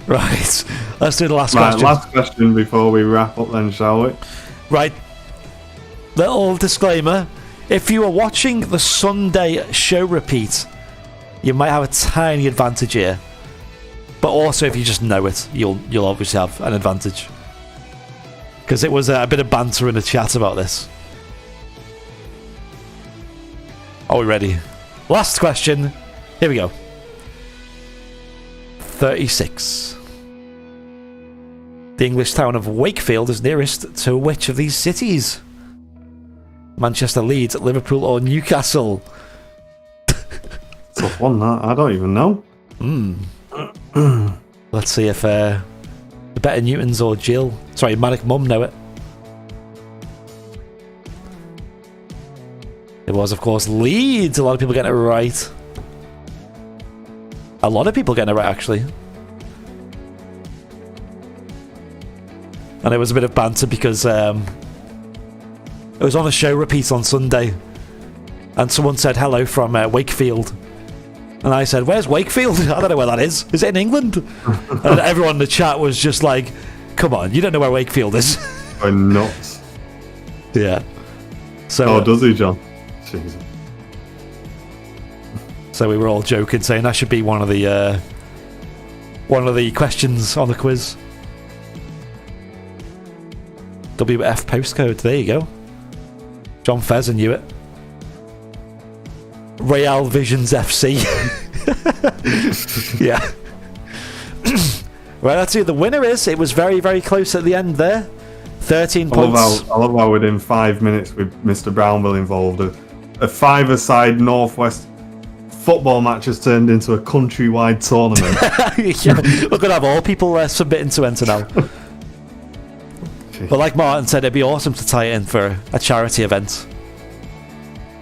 Right. Let's do the last question. Last question before we wrap up then, shall we? Right. Little disclaimer. If you are watching the Sunday show repeat you might have a tiny advantage here. But also, if you just know it, you'll obviously have an advantage. Because it was a bit of banter in the chat about this. Are we ready? Last question. Here we go. 36. The English town of Wakefield is nearest to which of these cities? Manchester, Leeds, Liverpool, or Newcastle? Tough one, that. I don't even know. Let's see if the Better Newtons or Manic Mum know it. It was, of course, Leeds. A lot of people getting it right. A lot of people getting it right, actually. And it was a bit of banter because it was on a show repeat on Sunday. And someone said hello from Wakefield. And I said, where's Wakefield? I don't know where that is. Is it in England? And everyone in the chat was just like, come on, you don't know where Wakefield is. I'm nuts. Yeah. So, does he, John? Jesus. So we were all joking, saying that should be one of the questions on the quiz. WF postcode, there you go. John Fezzer knew it. Real Visions FC. Yeah. Right, let's see who the winner is. It was very, very close at the end there. 13 points. I love how within 5 minutes with Mr. Brownville involved, a five-a-side Northwest football match has turned into a countrywide tournament. Yeah, we're going to have all people submitting to enter now. But like Martin said, it'd be awesome to tie it in for a charity event.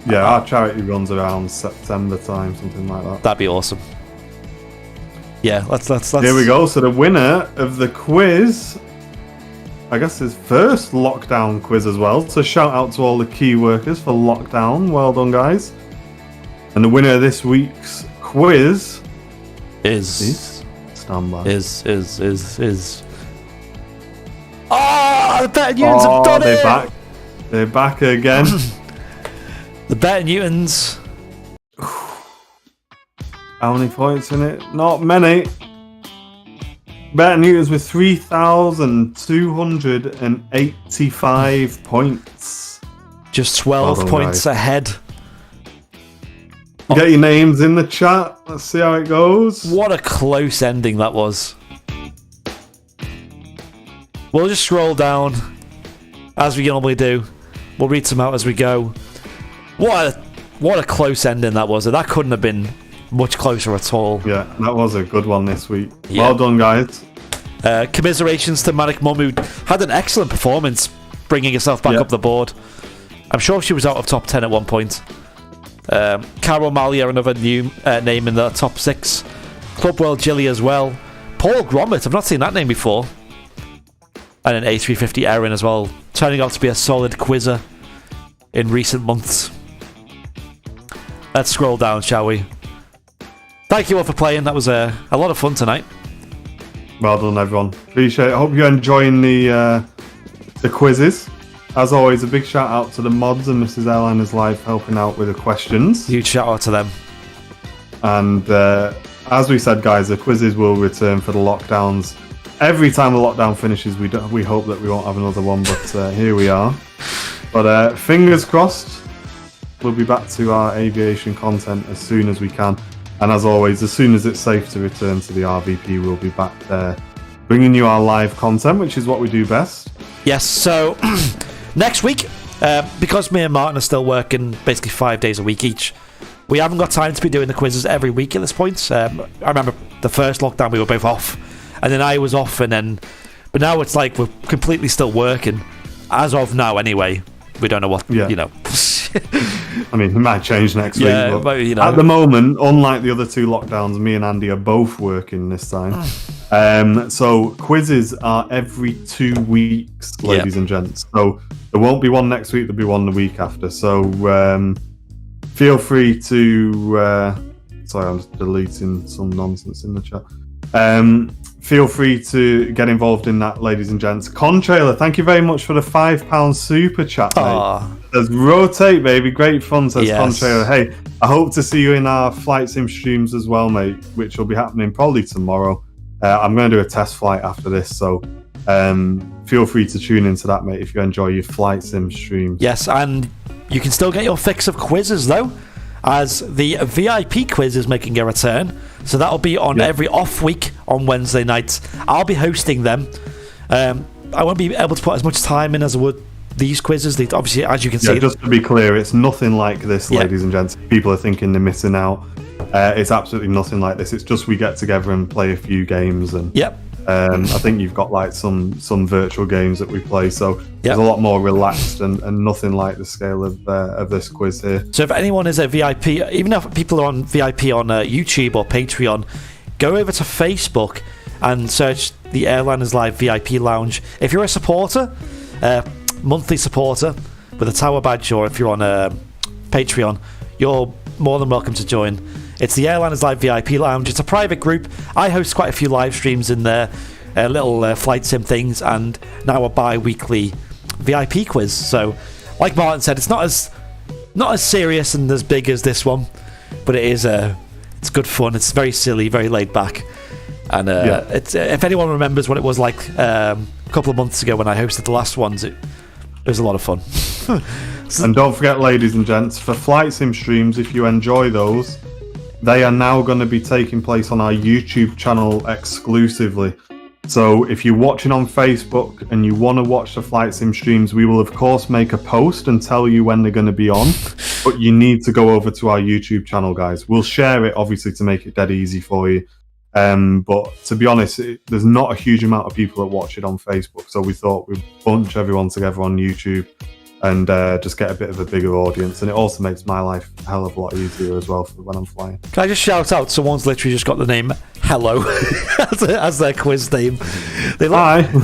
Yeah, our charity runs around September time, something like that. That'd be awesome. Yeah, let's. Here we go. So the winner of the quiz, I guess his first lockdown quiz as well. So shout out to all the key workers for lockdown. Well done, guys. And the winner of this week's quiz is stand by. Is. Oh, the Better Newtons have done they're it! Back. They're back again. The Better Newtons. How many points in it? Not many. Better Newtons with 3,285 points. Just 12 points ahead. Get your names in the chat. Let's see how it goes. What a close ending that was. We'll just scroll down as we normally do. We'll read some out as we go. What a close ending that was. That couldn't have been much closer at all. Yeah, that was a good one this week. Yeah. Well done, guys. Commiserations to Manic Mum, who had an excellent performance, bringing herself back up the board. I'm sure she was out of top 10 at one point. Carol Malia, another new name in the top 6. Club World Jilly as well. Paul Gromit, I've not seen that name before. And an A350 Erin as well, turning out to be a solid quizzer in recent months. Let's scroll down, shall we? Thank you all for playing. That was a lot of fun tonight. Well done, everyone. Appreciate it. Hope you're enjoying the quizzes. As always, a big shout out to the mods and Mrs. Airliners Live helping out with the questions. Huge shout out to them. And as we said, guys, the quizzes will return for the lockdowns. Every time the lockdown finishes, we hope that we won't have another one, but here we are. But fingers crossed, we'll be back to our aviation content as soon as we can. And as always, as soon as it's safe to return to the RVP, we'll be back there bringing you our live content, which is what we do best. Yes, so next week, because me and Martin are still working basically 5 days a week each, we haven't got time to be doing the quizzes every week at this point. I remember the first lockdown we were both off, and then I was off, but now it's like we're completely still working. As of now, anyway, we don't know what, I mean, it might change next week, but at the moment, unlike the other two lockdowns, me and Andy are both working this time. So quizzes are every 2 weeks, ladies and gents. So there won't be one next week, there'll be one the week after. So feel free to... sorry, I'm just deleting some nonsense in the chat. Feel free to get involved in that, ladies and gents. Contrailer, thank you very much for the £5 super chat, mate. Says rotate, baby. Great fun, says Contrailer. Hey, I hope to see you in our flight sim streams as well, mate, which will be happening probably tomorrow. I'm going to do a test flight after this, so feel free to tune into that, mate, if you enjoy your flight sim streams. Yes, and you can still get your fix of quizzes, though, as the VIP quiz is making a return. So that'll be on every off week on Wednesday nights. I'll be hosting them. I won't be able to put as much time in as I would these quizzes. Obviously, as you can see... just to be clear, it's nothing like this, ladies and gents. People are thinking they're missing out. It's absolutely nothing like this. It's just we get together and play a few games. And I think you've got like some virtual games that we play. So it's a lot more relaxed and nothing like the scale of this quiz here. So if anyone is a VIP, even if people are on VIP on YouTube or Patreon, go over to Facebook and search the Airliners Live VIP Lounge. If you're a supporter, monthly supporter with a tower badge, or if you're on Patreon, you're more than welcome to join. It's the Airliners Live VIP Lounge. It's a private group. I host quite a few live streams in there, little flight sim things, and now a bi-weekly VIP quiz. So, like Martin said, it's not as serious and as big as this one, but it is it's good fun. It's very silly, very laid back, and it's if anyone remembers what it was like a couple of months ago when I hosted the last ones, it was a lot of fun. And don't forget, ladies and gents, for flight sim streams, if you enjoy those, they are now going to be taking place on our YouTube channel exclusively. So if you're watching on Facebook and you want to watch the flight sim streams, we will of course make a post and tell you when they're going to be on, but you need to go over to our YouTube channel, guys. We'll share it obviously to make it dead easy for you. But to be honest, there's not a huge amount of people that watch it on Facebook, so we thought we'd bunch everyone together on YouTube and just get a bit of a bigger audience, and it also makes my life a hell of a lot easier as well for when I'm flying. Can I just shout out, someone's literally just got the name Hello as their quiz name. It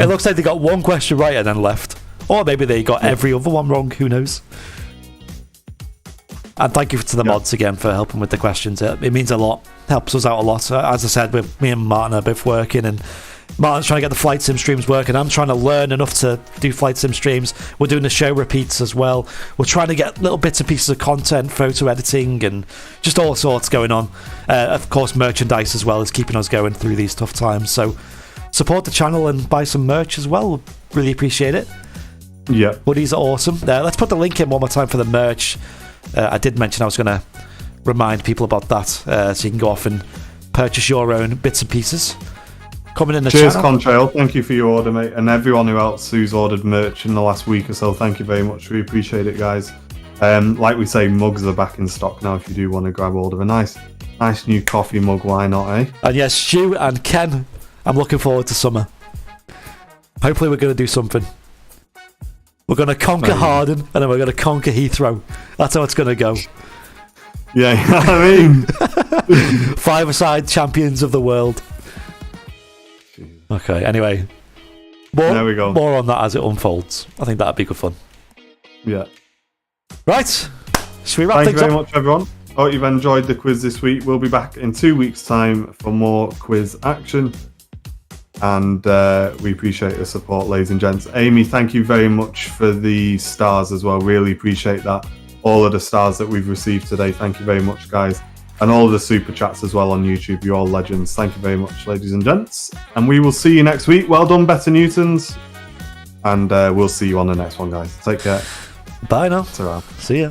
looks like they got one question right and then left, or maybe they got every other one wrong, who knows. And thank you to the mods again for helping with the questions. It means a lot, helps us out a lot. As I said, me and Martin are both working, and Martin's trying to get the flight sim streams working. I'm trying to learn enough to do flight sim streams. We're doing the show repeats as well. We're trying to get little bits and pieces of content, photo editing, and just all sorts going on. Of course, merchandise as well is keeping us going through these tough times. So support the channel and buy some merch as well. Really appreciate it. Yeah. Hoodies are awesome. Let's put the link in one more time for the merch. I did mention I was going to remind people about that, so you can go off and purchase your own bits and pieces. Coming in the Cheers, channel. Contrail. Thank you for your order, mate. And everyone who's ordered merch in the last week or so, thank you very much. We appreciate it, guys. Like we say, mugs are back in stock now if you do want to grab hold of a nice new coffee mug, why not, eh? And yes, Stu and Ken, I'm looking forward to summer. Hopefully we're going to do something. We're going to conquer Harden, and then we're going to conquer Heathrow. That's how it's going to go. Yeah, I mean... 5-a-side champions of the world. Okay, anyway. There we go. More on that as it unfolds. I think that'd be good fun. Yeah. Right. Should we wrap things up? Thank you very much, everyone. Hope you've enjoyed the quiz this week. We'll be back in 2 weeks' time for more quiz action. And we appreciate the support, ladies and gents. Amy, thank you very much for the stars as well. Really appreciate that. All of the stars that we've received today. Thank you very much, guys. And all of the super chats as well on YouTube. You're all legends. Thank you very much, ladies and gents. And we will see you next week. Well done, Better Newtons. And we'll see you on the next one, guys. Take care. Bye now. Ta-ra. See ya.